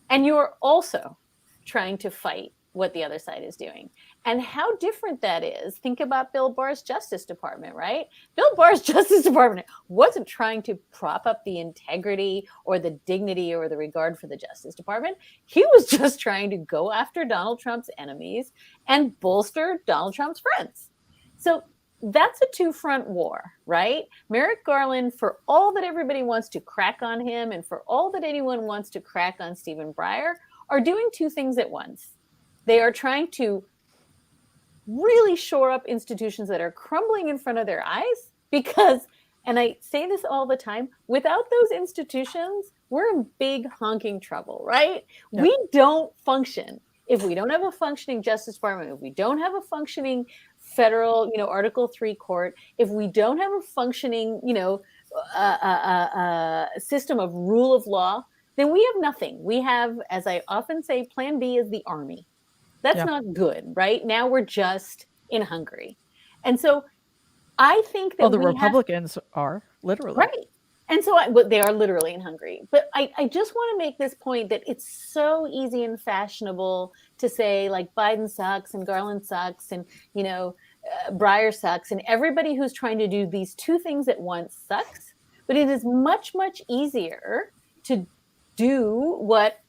and you are also trying to fight what the other side is doing. And how different that is. Think about Bill Barr's Justice Department, right? Bill Barr's Justice Department wasn't trying to prop up the integrity or the dignity or the regard for the Justice Department. He was just trying to go after Donald Trump's enemies and bolster Donald Trump's friends. So that's a two-front war, right? Merrick Garland, for all that everybody wants to crack on him and for all that anyone wants to crack on Stephen Breyer, are doing two things at once. They are trying to really shore up institutions that are crumbling in front of their eyes because, and I say this all the time, without those institutions, we're in big honking trouble, right? No. We don't function. If we don't have a functioning Justice Department, if we don't have a functioning federal, Article 3 court, if we don't have a functioning, system of rule of law, then we have nothing. We have, as I often say, Plan B is the army. That's not good, right? Now we're just in Hungary. And so I think that the Republicans are literally. Right. And so they are literally in Hungary. But I just want to make this point that it's so easy and fashionable to say Biden sucks and Garland sucks and, Breyer sucks, and everybody who's trying to do these two things at once sucks. But it is much, much easier to do what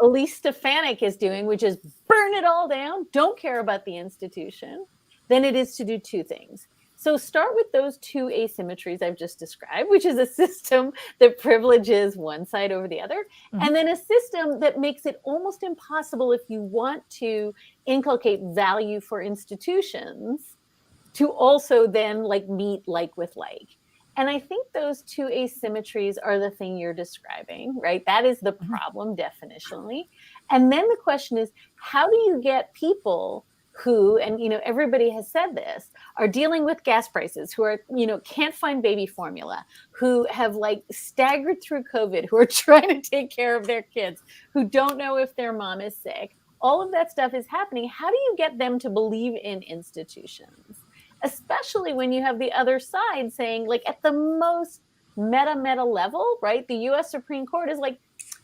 Elise Stefanik is doing, which is burn it all down, don't care about the institution, than it is to do two things. So start with those two asymmetries I've just described, which is a system that privileges one side over the other, and then a system that makes it almost impossible, if you want to inculcate value for institutions, to also then like meet like with like. And I think those two asymmetries are the thing you're describing, right? That is the problem definitionally. And then the question is, how do you get people who, and everybody has said this, are dealing with gas prices, who are, can't find baby formula, who have like staggered through COVID, who are trying to take care of their kids, who don't know if their mom is sick. All of that stuff is happening. How do you get them to believe in institutions? Especially when you have the other side saying, like, at the most meta level, right? The US Supreme Court is like,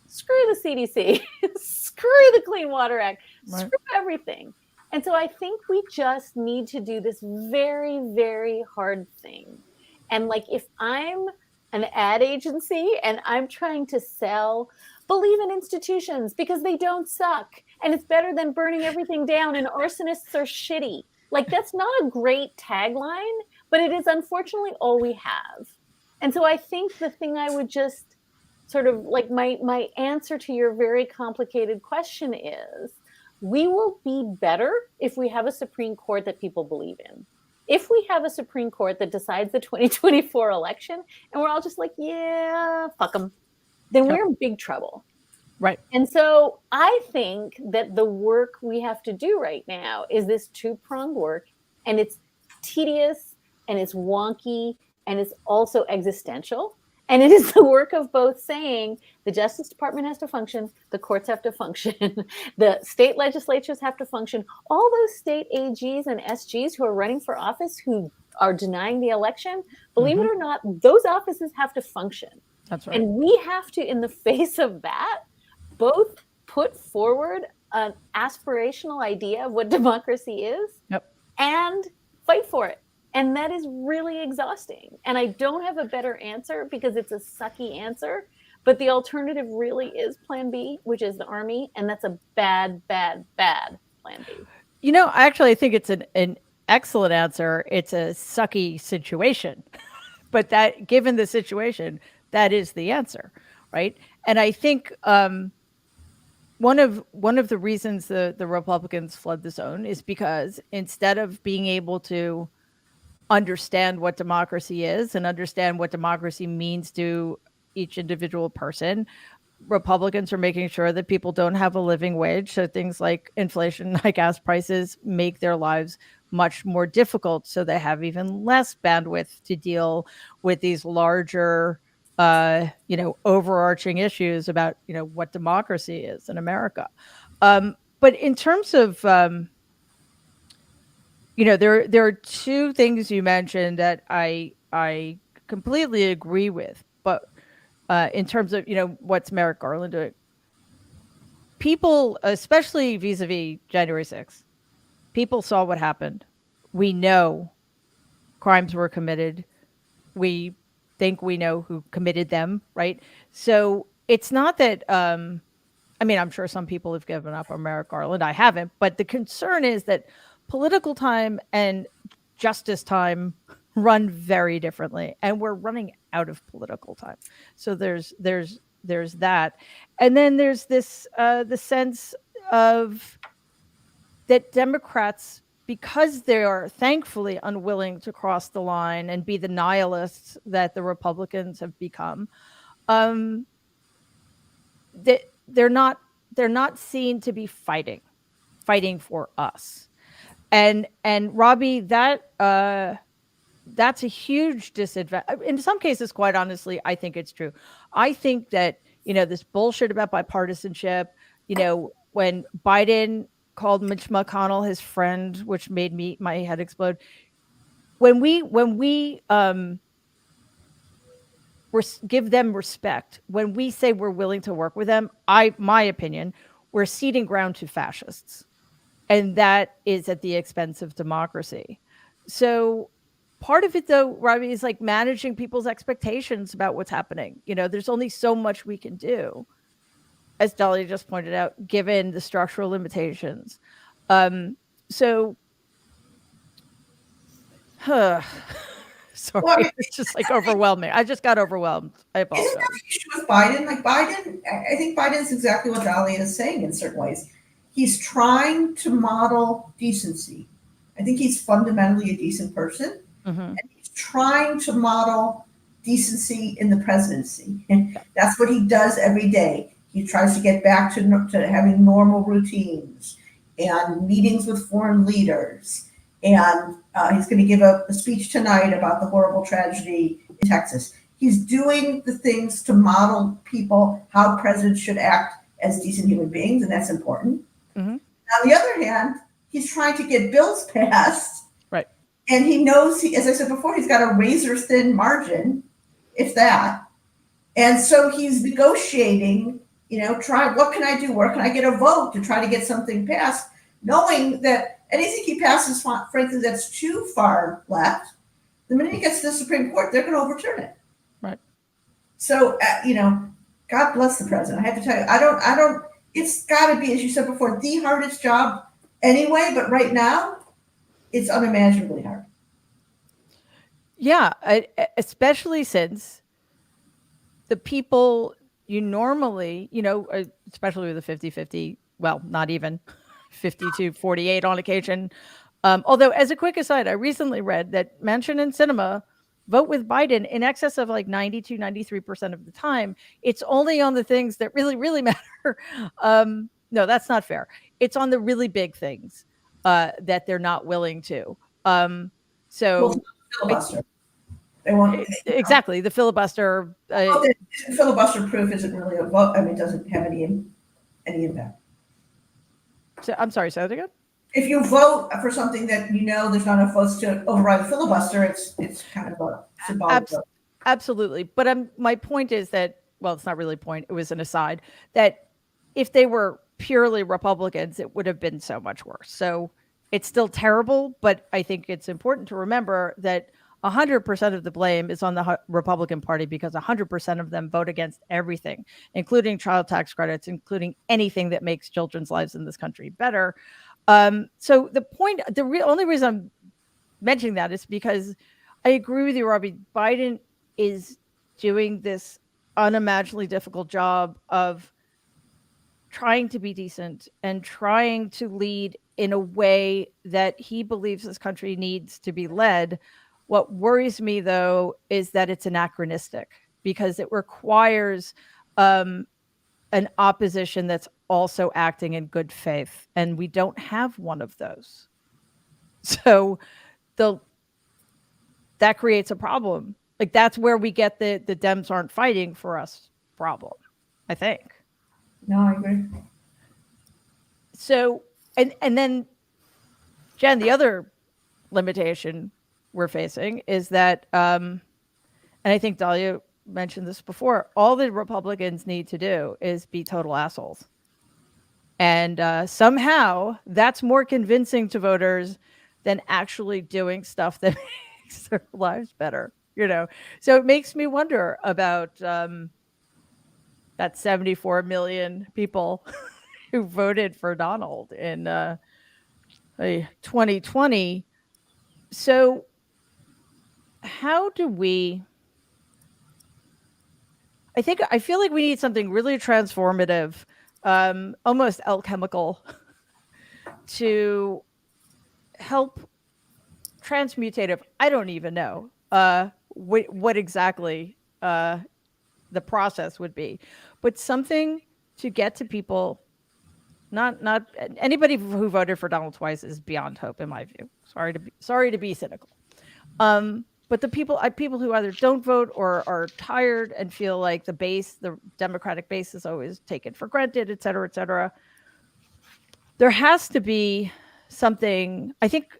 screw the CDC, screw the Clean Water Act, screw everything. And so I think we just need to do this very, very hard thing. And like, if I'm an ad agency and I'm trying to sell, believe in institutions because they don't suck and it's better than burning everything down and arsonists are shitty. Like, that's not a great tagline, but it is unfortunately all we have. And so I think the thing I would just sort of like, my answer to your very complicated question is, we will be better if we have a Supreme Court that people believe in. If we have a Supreme Court that decides the 2024 election and we're all just like, yeah, fuck them, then we're in big trouble. Right. And so I think that the work we have to do right now is this two-pronged work, and it's tedious and it's wonky and it's also existential. And it is the work of both saying the Justice Department has to function, the courts have to function, the state legislatures have to function, all those state AGs and SGs who are running for office who are denying the election, believe it or not, those offices have to function. That's right. And we have to, in the face of that, both put forward an aspirational idea of what democracy is and fight for it. And that is really exhausting. And I don't have a better answer because it's a sucky answer. But the alternative really is Plan B, which is the army. And that's a bad Plan B. I actually think it's an excellent answer. It's a sucky situation. But that, given the situation, that is the answer, right? And I think one of the reasons the Republicans fled the zone is because instead of being able to understand what democracy is and understand what democracy means to each individual person, Republicans are making sure that people don't have a living wage. So things like inflation, like gas prices, make their lives much more difficult. So they have even less bandwidth to deal with these larger, overarching issues about, what democracy is in America. But in terms of, there are two things you mentioned that I completely agree with. But in terms of, what's Merrick Garland doing? People, especially vis-a-vis January 6th, people saw what happened. We know crimes were committed. We think we know who committed them, right? So it's not that, I'm sure some people have given up on Merrick Garland. I haven't. But the concern is that political time and justice time run very differently, and we're running out of political time. So there's that, and then there's this the sense of that Democrats, because they are thankfully unwilling to cross the line and be the nihilists that the Republicans have become, that they're not seen to be fighting for us. And Robbie, that's a huge disadvantage. In some cases, quite honestly, I think it's true. I think that, this bullshit about bipartisanship, when Biden called Mitch McConnell his friend, which made my head explode. When we give them respect, when we say we're willing to work with them, my opinion, we're ceding ground to fascists. And that is at the expense of democracy. So part of it, though, Robbie, is like managing people's expectations about what's happening. There's only so much we can do, as Dahlia just pointed out, given the structural limitations. So, sorry, Well, I mean, it's just like overwhelming. I just got overwhelmed. I isn't apologize. that the issue with Biden? Like Biden, I think Biden is exactly what Dahlia is saying in certain ways. He's trying to model decency. I think he's fundamentally a decent person. Mm-hmm. And he's trying to model decency in the presidency. And that's what he does every day. He tries to get back to having normal routines and meetings with foreign leaders. And he's going to give a speech tonight about the horrible tragedy in Texas. He's doing the things to model people how presidents should act as decent human beings, and that's important. Mm-hmm. On the other hand, he's trying to get bills passed. Right. And he knows, as I said before, he's got a razor-thin margin, if that. And so he's negotiating, what can I do? Where can I get a vote to try to get something passed? Knowing that anything he passes, frankly, that's too far left, the minute he gets to the Supreme Court, they're going to overturn it. Right. So, God bless the president. I have to tell you, I don't, it's got to be, as you said before, the hardest job anyway, but right now, it's unimaginably hard. Yeah, especially since the people you normally, especially with the 50-50, well, not even 52-48 on occasion. Although, as a quick aside, I recently read that Manchin and Sinema vote with Biden in excess of like 92-93% of the time. It's only on the things that really, really matter. No, that's not fair. It's on the really big things that they're not willing to. Filibuster. They want exactly the filibuster. Filibuster proof isn't really a vote. I mean, it doesn't have any impact. So I'm sorry. Say that again. If you vote for something that there's not enough votes to override the filibuster, it's kind of a symbolic vote. Absolutely. But my point is that, well, it's not really a point. It was an aside that if they were purely Republicans, it would have been so much worse. So it's still terrible, but I think it's important to remember that 100% of the blame is on the Republican Party because 100% of them vote against everything, including child tax credits, including anything that makes children's lives in this country better. So the only reason I'm mentioning that is because I agree with you, Robbie. Biden is doing this unimaginably difficult job of trying to be decent and trying to lead in a way that he believes this country needs to be led. What worries me, though, is that it's anachronistic because it requires an opposition that's also acting in good faith. And we don't have one of those. So that creates a problem. Like that's where we get the Dems aren't fighting for us problem, I think. No, I agree. So, and then, Jen, the other limitation we're facing is that, and I think Dahlia mentioned this before, all the Republicans need to do is be total assholes. And somehow that's more convincing to voters than actually doing stuff that makes their lives better, So it makes me wonder about that 74 million people who voted for Donald in 2020. So how do we... I feel like we need something really transformative, almost alchemical, to help transmutative. I don't even know what exactly the process would be, but something to get to people. Not anybody who voted for Donald twice is beyond hope, in my view. Sorry to be cynical. But the people who either don't vote or are tired and feel like the Democratic base is always taken for granted, et cetera, et cetera. There has to be something. I think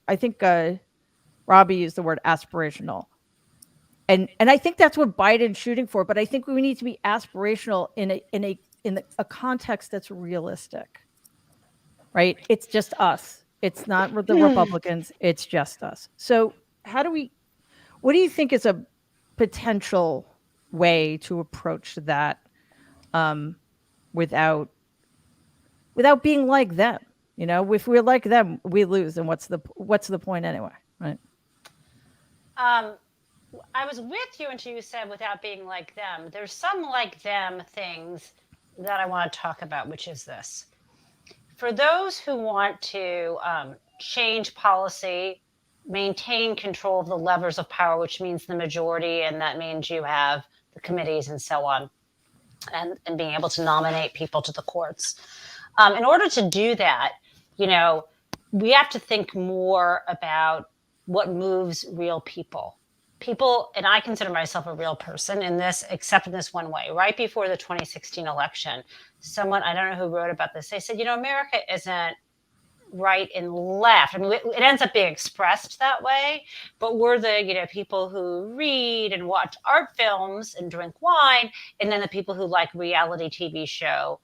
Robbie used the word aspirational, and I think that's what Biden's shooting for. But I think we need to be aspirational in a context that's realistic. Right? It's just us. It's not the Republicans. It's just us. So what do you think is a potential way to approach that without being like them? If we're like them, we lose. And what's the point anyway? Right. I was with you until you said without being like them. There's some like them things that I want to talk about, which is this. For those who want to change policy, maintain control of the levers of power, which means the majority, and that means you have the committees and so on, and being able to nominate people to the courts. In order to do that, we have to think more about what moves real people. And I consider myself a real person in this, except in this one way. Right before the 2016 election, someone, I don't know who wrote about this, they said, America isn't right and left. I mean, it ends up being expressed that way, but we're the, people who read and watch art films and drink wine, and then the people who like reality TV show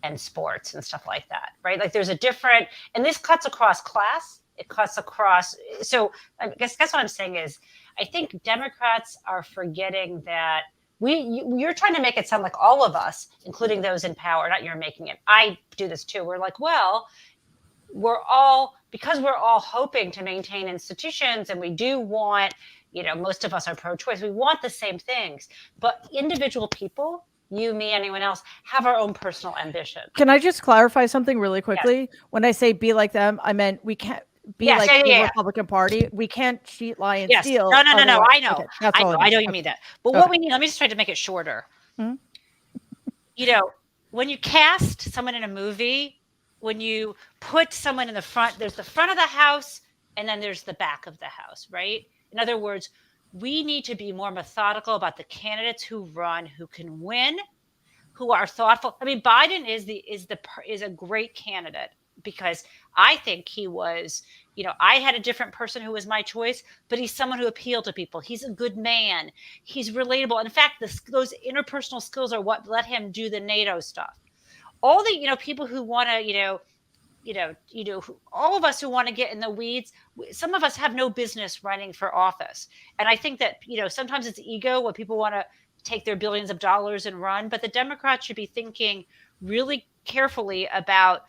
and sports and stuff like that, right? Like there's a different, and this cuts across class, it cuts across. So I guess what I'm saying is, I think Democrats are forgetting that you're trying to make it sound like all of us, including those in power, not you're making it. I do this too. We're like, well, because we're all hoping to maintain institutions, and we do want, most of us are pro-choice. We want the same things, but individual people, you, me, anyone else, have our own personal ambition. Can I just clarify something really quickly? Yes. When I say be like them, I meant we can't be the Republican Party. We can't cheat, lie, and steal. No. I know. Okay, I know you mean that. But what we need, let me just try to make it shorter. Mm-hmm. When you cast someone in a movie, when you put someone in the front, there's the front of the house and then there's the back of the house, right? In other words, we need to be more methodical about the candidates who run, who can win, who are thoughtful. I mean, Biden is a great candidate because I think he was, I had a different person who was my choice, but he's someone who appealed to people. He's a good man. He's relatable. In fact, those interpersonal skills are what let him do the NATO stuff. All the, people who want to, all of us who want to get in the weeds, some of us have no business running for office. And I think that, sometimes it's ego when people want to take their billions of dollars and run, but the Democrats should be thinking really carefully about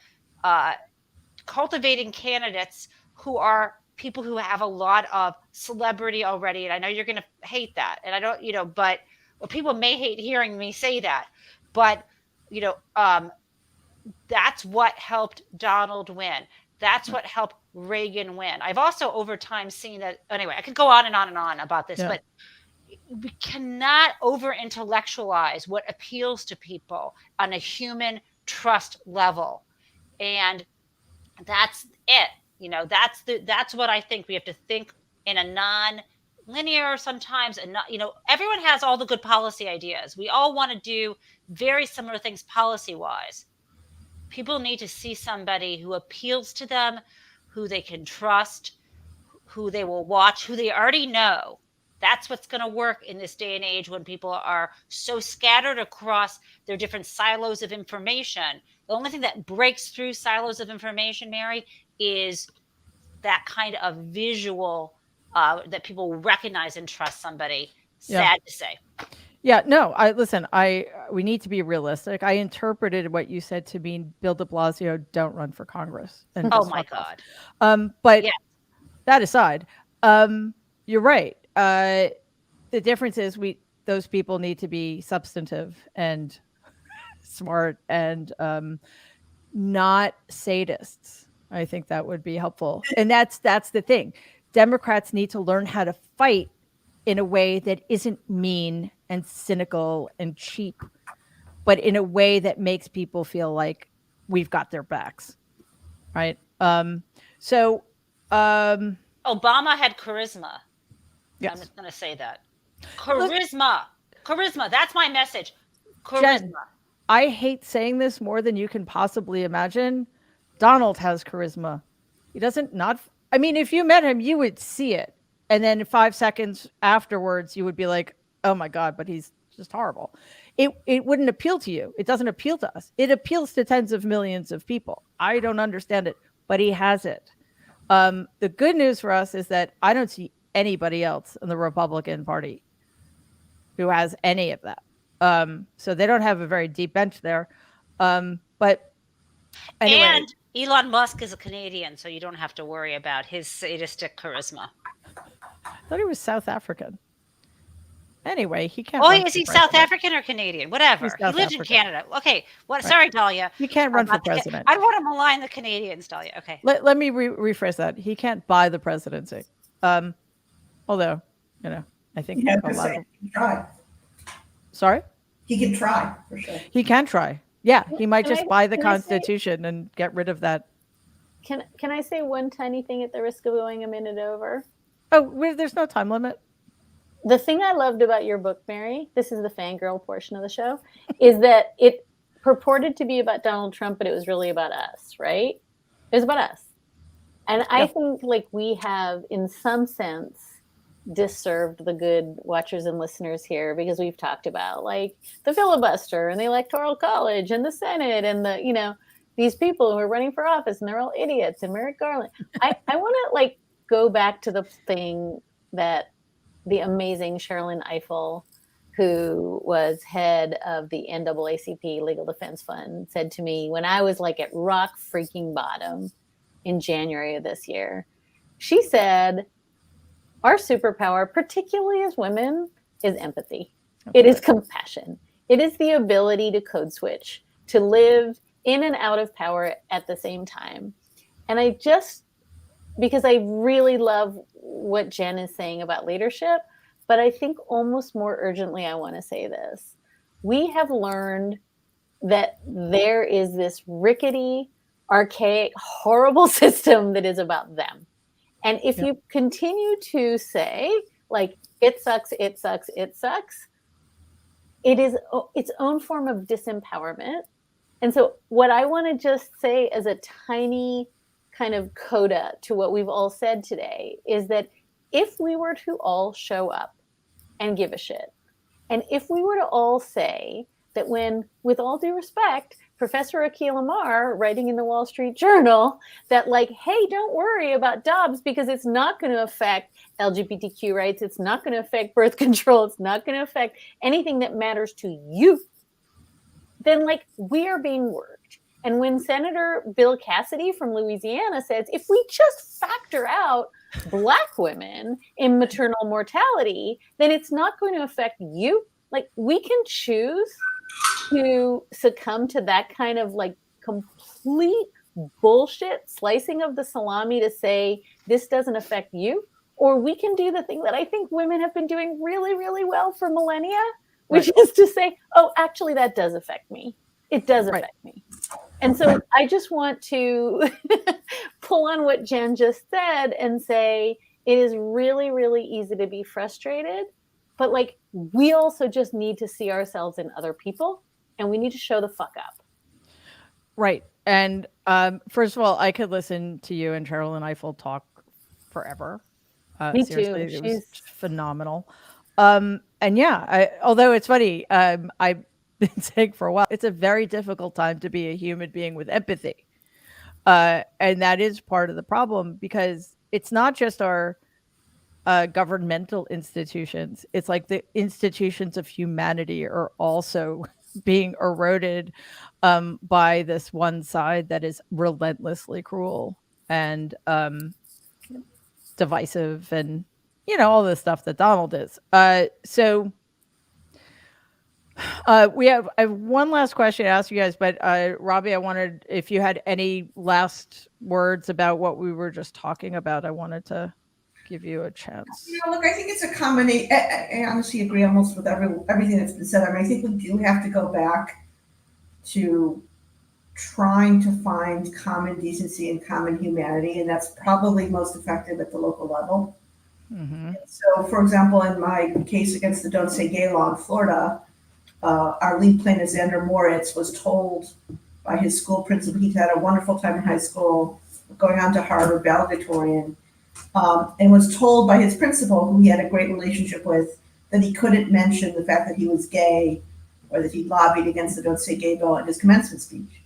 cultivating candidates who are people who have a lot of celebrity already. And I know you're going to hate that. And I don't, but people may hate hearing me say that, but, that's what helped Donald win. That's what helped Reagan win. I've also over time seen that. Anyway, I could go on and on and on about this, but we cannot over intellectualize what appeals to people on a human trust level. And that's it. That's what I think we have to think in a non-linear sometimes, and not, everyone has all the good policy ideas. We all want to do very similar things policy-wise. People need to see somebody who appeals to them, who they can trust, who they will watch, who they already know. That's what's going to work in this day and age when people are so scattered across their different silos of information. The only thing that breaks through silos of information, Mary, is that kind of visual that people recognize and trust somebody. Sad to say. Yeah, no, we need to be realistic. I interpreted what you said to mean Bill de Blasio don't run for Congress. Oh my God. But that aside, you're right. The difference is those people need to be substantive and smart and not sadists. I think that would be helpful. And that's the thing. Democrats need to learn how to fight in a way that isn't mean and cynical and cheap, but in a way that makes people feel like we've got their backs, right? Obama had charisma. Yes. I'm just going to say that. Charisma. That's my message. Charisma. Jen, I hate saying this more than you can possibly imagine. Donald has charisma. He doesn't if you met him, you would see it. And then 5 seconds afterwards, you would be like, oh my God, but he's just horrible. It wouldn't appeal to you. It doesn't appeal to us. It appeals to tens of millions of people. I don't understand it, but he has it. The good news for us is that I don't see anybody else in the Republican Party who has any of that. So they don't have a very deep bench there. But anyway, And Elon Musk is a Canadian, so you don't have to worry about his sadistic charisma. I thought he was South African. Anyway, he can't. Oh, run is for he South president. African or Canadian? Whatever. He's He South lived in African. Canada. Okay. What? Right. Sorry, Dahlia. He can't run for About the Ca- president. I don't want to malign the Canadians, Dahlia. Okay. Let me rephrase that. He can't buy the presidency. Although, I think Yeah, a lot of, he can try. sorry, He can try for sure. he can try. Yeah, he might Can just I- buy the can I say- Constitution and get rid of that. Can I say one tiny thing at the risk of going a minute over? Oh, there's no time limit. The thing I loved about your book, Mary, this is the fangirl portion of the show, is that it purported to be about Donald Trump, but it was really about us, right? It was about us. And I think like we have, in some sense, disserved the good watchers and listeners here, because we've talked about like the filibuster and the Electoral College and the Senate and the, these people who are running for office and they're all idiots and Merrick Garland. I want to like go back to the thing that the amazing Sherilyn Ifill, who was head of the NAACP Legal Defense Fund, said to me when I was like at rock freaking bottom in January of this year. She said, our superpower, particularly as women, is empathy. It is compassion. It is the ability to code switch, to live in and out of power at the same time. And because I really love what Jen is saying about leadership, but I think almost more urgently, I want to say this. We have learned that there is this rickety, archaic, horrible system that is about them. And if you continue to say, like, it sucks, it sucks, it sucks, it is its own form of disempowerment. And so what I want to just say as a tiny kind of coda to what we've all said today is that if we were to all show up and give a shit, and if we were to all say that when, with all due respect, Professor Akhil Amar writing in the Wall Street Journal that like, hey, don't worry about Dobbs because it's not going to affect LGBTQ rights. It's not going to affect birth control. It's not going to affect anything that matters to you. Then like we are being worked. And when Senator Bill Cassidy from Louisiana says, if we just factor out Black women in maternal mortality, then it's not going to affect you. Like we can choose to succumb to that kind of like complete bullshit slicing of the salami to say this doesn't affect you, or we can do the thing that I think women have been doing really, really well for millennia, which is to say, oh, actually that does affect me. It does affect me. And so I just want to pull on what Jen just said and say it is really, really easy to be frustrated, but like we also just need to see ourselves in other people. And we need to show the fuck up. Right. And first of all, I could listen to you and Sherilyn Ifill talk forever. Me seriously, too. It was phenomenal. And yeah, although it's funny, I've been saying for a while, it's a very difficult time to be a human being with empathy. And that is part of the problem because it's not just our governmental institutions. It's like the institutions of humanity are also being eroded by this one side that is relentlessly cruel and divisive and all the stuff that Donald is. So I have one last question to ask you guys, but Robbie, I wondered if you had any last words about what we were just talking about. I wanted to give you a chance. Look, I think it's a combination. I honestly agree almost with everything that's been said. I mean, I think we do have to go back to trying to find common decency and common humanity, and that's probably most effective at the local level. Mm-hmm. So, for example, in my case against the Don't Say Gay law in Florida, our lead plaintiff, Xander Moritz, was told by his school principal he'd had a wonderful time in high school, going on to Harvard, valedictorian, and was told by his principal, who he had a great relationship with, that he couldn't mention the fact that he was gay or that he lobbied against the Don't Say Gay bill at his commencement speech.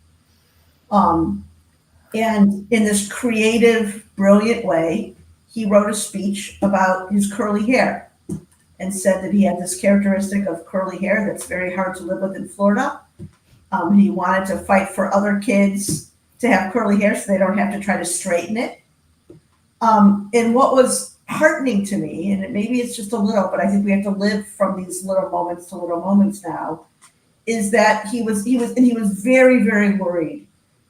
And in this creative, brilliant way, he wrote a speech about his curly hair and said that he had this characteristic of curly hair that's very hard to live with in Florida. He wanted to fight for other kids to have curly hair so they don't have to try to straighten it. And what was heartening to me, and maybe it's just a little, but I think we have to live from these little moments to little moments now, is that he was very, very worried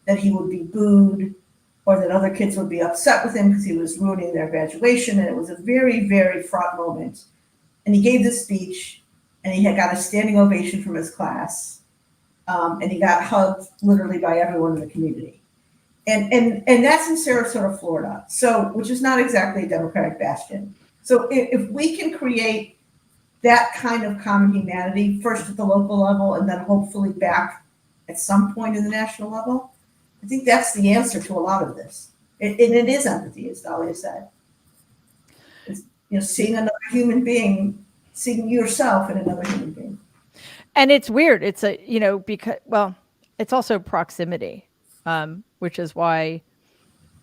that he would be booed or that other kids would be upset with him because he was ruining their graduation. And it was a very, very fraught moment. And he gave this speech, and he had got a standing ovation from his class. And he got hugged literally by everyone in the community. And that's in Sarasota, Florida, so which is not exactly a Democratic bastion. So if we can create that kind of common humanity, first at the local level and then hopefully back at some point in the national level, I think that's the answer to a lot of this. And it is empathy, as Dahlia said. It's, seeing another human being, seeing yourself in another human being. And it's weird. It's because, it's also proximity, which is why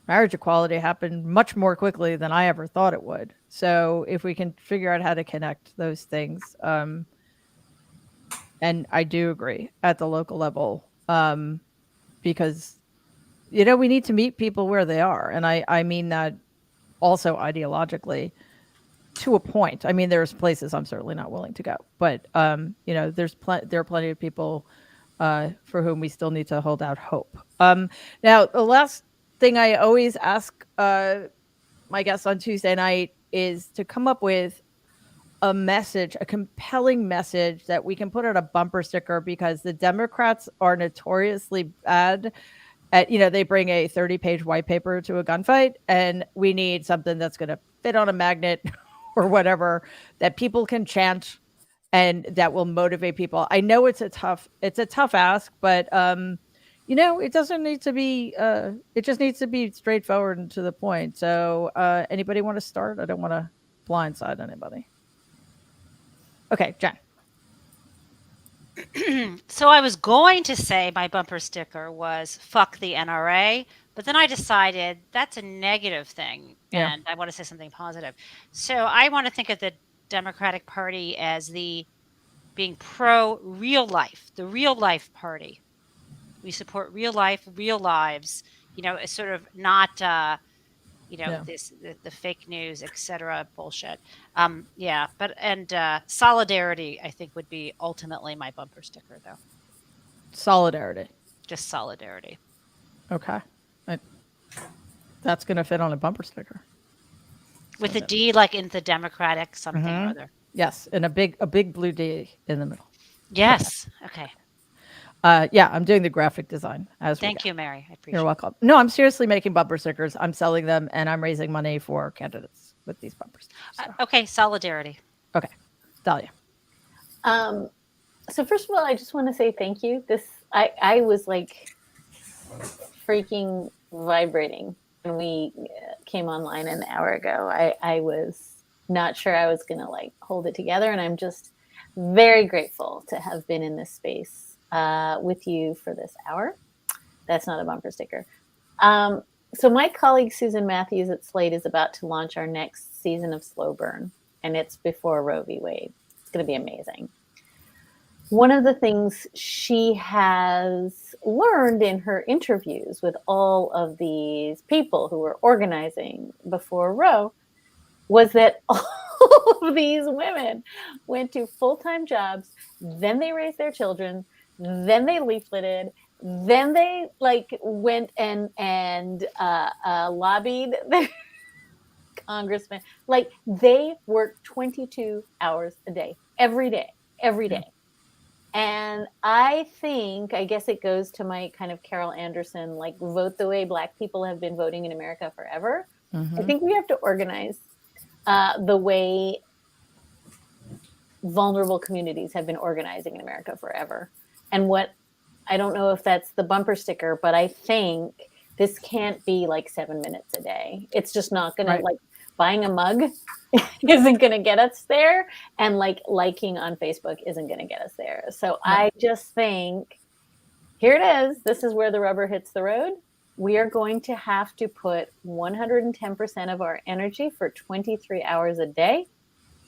marriage equality happened much more quickly than I ever thought it would. So if we can figure out how to connect those things, and I do agree at the local level, because, we need to meet people where they are. And I mean that also ideologically to a point. I mean, there's places I'm certainly not willing to go, but, there are plenty of people for whom we still need to hold out hope. Now, the last thing I always ask my guests on Tuesday night is to come up with a message, a compelling message that we can put on a bumper sticker, because the Democrats are notoriously bad at, they bring a 30-page white paper to a gunfight, and we need something that's going to fit on a magnet or whatever that people can chant and that will motivate people. I know it's a tough ask, but it doesn't need to be, it just needs to be straightforward and to the point. So anybody want to start? I don't want to blindside anybody. Okay, Jen. So I was going to say my bumper sticker was fuck the NRA, but then I decided that's a negative thing, and I want to say something positive. So I want to think of the Democratic Party as being pro real life, the real life party. We support real life, real lives, it's sort of not, the fake news, etc. bullshit. Solidarity, I think, would be ultimately my bumper sticker, though. Solidarity. Just solidarity. Okay. That's going to fit on a bumper sticker. With a D, like in the Democratic something or other. Yes, and a big blue D in the middle. Yes. Okay. I'm doing the graphic design as we go. Thank you, Mary. I appreciate it. You're welcome. No, I'm seriously making bumper stickers. I'm selling them, and I'm raising money for candidates with these bumper stickers. So. Okay, solidarity. Okay, Dahlia. So first of all, I just want to say thank you. I was like freaking vibrating when we came online an hour ago. I was not sure I was going to hold it together, and I'm just very grateful to have been in this space with you for this hour. That's not a bumper sticker. So my colleague Susan Matthews at Slate is about to launch our next season of Slow Burn, and it's before Roe v. Wade. It's going to be amazing. One of the things she has learned in her interviews with all of these people who were organizing before Roe was that all of these women went to full-time jobs, then they raised their children, then they leafleted, then they went and lobbied their congressman. They worked 22 hours a day, every day. And I guess it goes to my kind of Carol Anderson, vote the way Black people have been voting in America forever. Mm-hmm. I think we have to organize the way vulnerable communities have been organizing in America forever. And I don't know if that's the bumper sticker, but I think this can't be 7 minutes a day. It's just not going to buying a mug isn't going to get us there. And liking on Facebook isn't going to get us there. So I just think, here it is. This is where the rubber hits the road. we are going to have to put 110% of our energy for 23 hours a day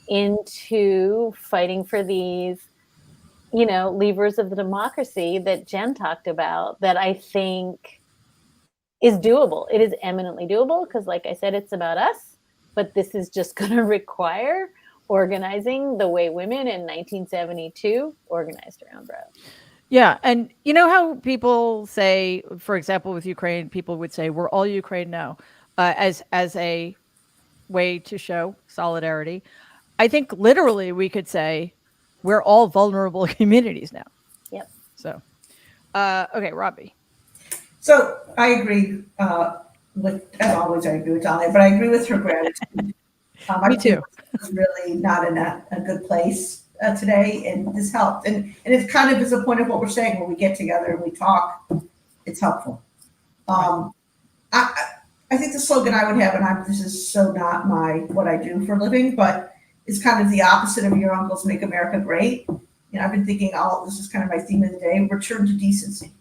into fighting for these, levers of the democracy that Jen talked about, that I think is doable. It is eminently doable because, like I said, it's about us, but this is just going to require organizing the way women in 1972 organized around Roe. Yeah, and you know how people say, for example, with Ukraine, people would say, "We're all Ukraine now," as a way to show solidarity. I think literally we could say, "We're all vulnerable communities now." Yep. So, okay, Robbie. So I agree with, as always, I agree with Dahlia, but I agree with her gratitude. Me too. Was really not in a good place today, and this helped. And it kind of is a point of what we're saying when we get together and we talk, it's helpful. I think the slogan I would have, and this is so not what I do for a living, but it's kind of the opposite of your uncle's "Make America Great." I've been thinking, this is kind of my theme of the day: return to decency.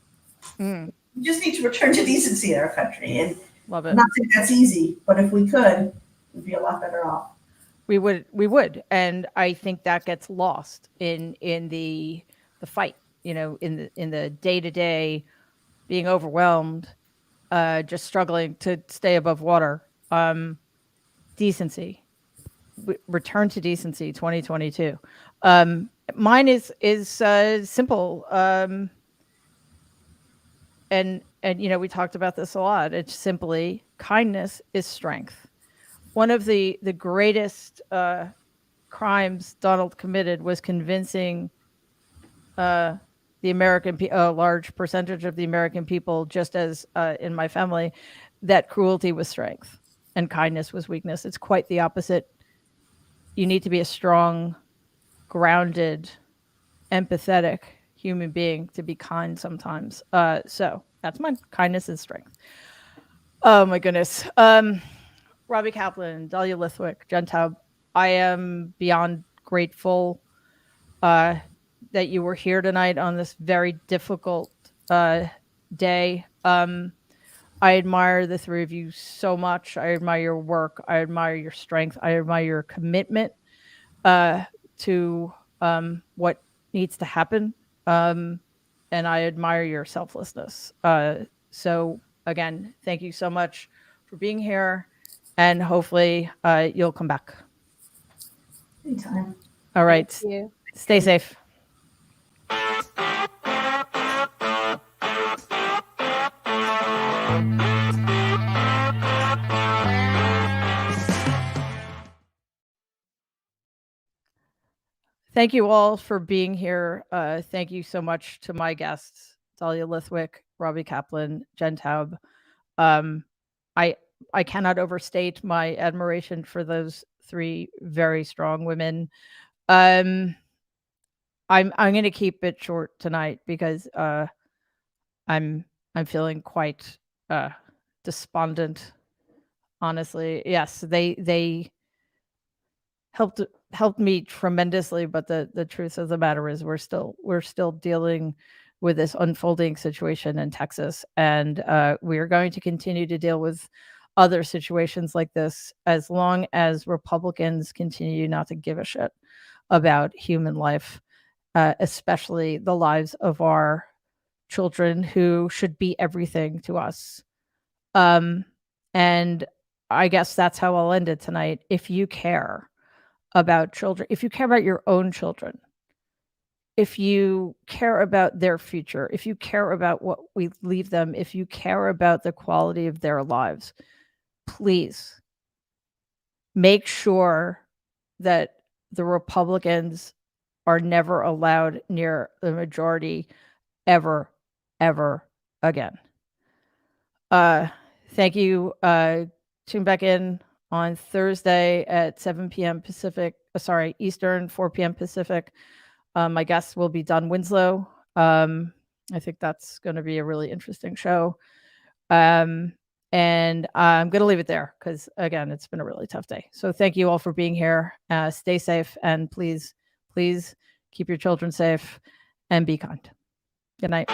We just need to return to decency in our country, and love it. I'm not saying that's easy, but if we could, we'd be a lot better off. We would, and I think that gets lost in the fight. In the day-to-day, being overwhelmed, just struggling to stay above water. Decency, return to decency, 2022. Mine is simple, and we talked about this a lot. It's simply kindness is strength. One of the greatest crimes Donald committed was convincing the American a large percentage of the American people, just as in my family, that cruelty was strength and kindness was weakness. It's quite the opposite. You need to be a strong, grounded, empathetic human being to be kind sometimes. So that's mine. Kindness is strength. Oh my goodness. Robbie Kaplan, Dahlia, Lithwick, Jen Taub, I am beyond grateful that you were here tonight on this very difficult day. I admire the three of you so much. I admire your work. I admire your strength. I admire your commitment to what needs to happen. And I admire your selflessness. So again, thank you so much for being here. And hopefully you'll come back. Anytime. All right. Thank you. Stay safe. Thank you all for being here. Thank you so much to my guests, Dahlia Lithwick, Robbie Kaplan, Jen Taub. I cannot overstate my admiration for those three very strong women. I'm going to keep it short tonight because I'm feeling quite despondent. Honestly, yes, they helped me tremendously, but the truth of the matter is we're still dealing with this unfolding situation in Texas, and we are going to continue to deal with other situations like this as long as Republicans continue not to give a shit about human life, especially the lives of our children who should be everything to us. And I guess that's how I'll end it tonight. If you care about children, if you care about your own children, if you care about their future, if you care about what we leave them, if you care about the quality of their lives, please make sure that the Republicans are never allowed near the majority ever again. Thank you. Tune back in on Thursday at 7 p.m. Eastern, 4 p.m. Pacific. My guest will be Don Winslow. I think that's going to be a really interesting show. And I'm going to leave it there because, again, it's been a really tough day. So thank you all for being here. Stay safe, and please keep your children safe and be kind. Good night.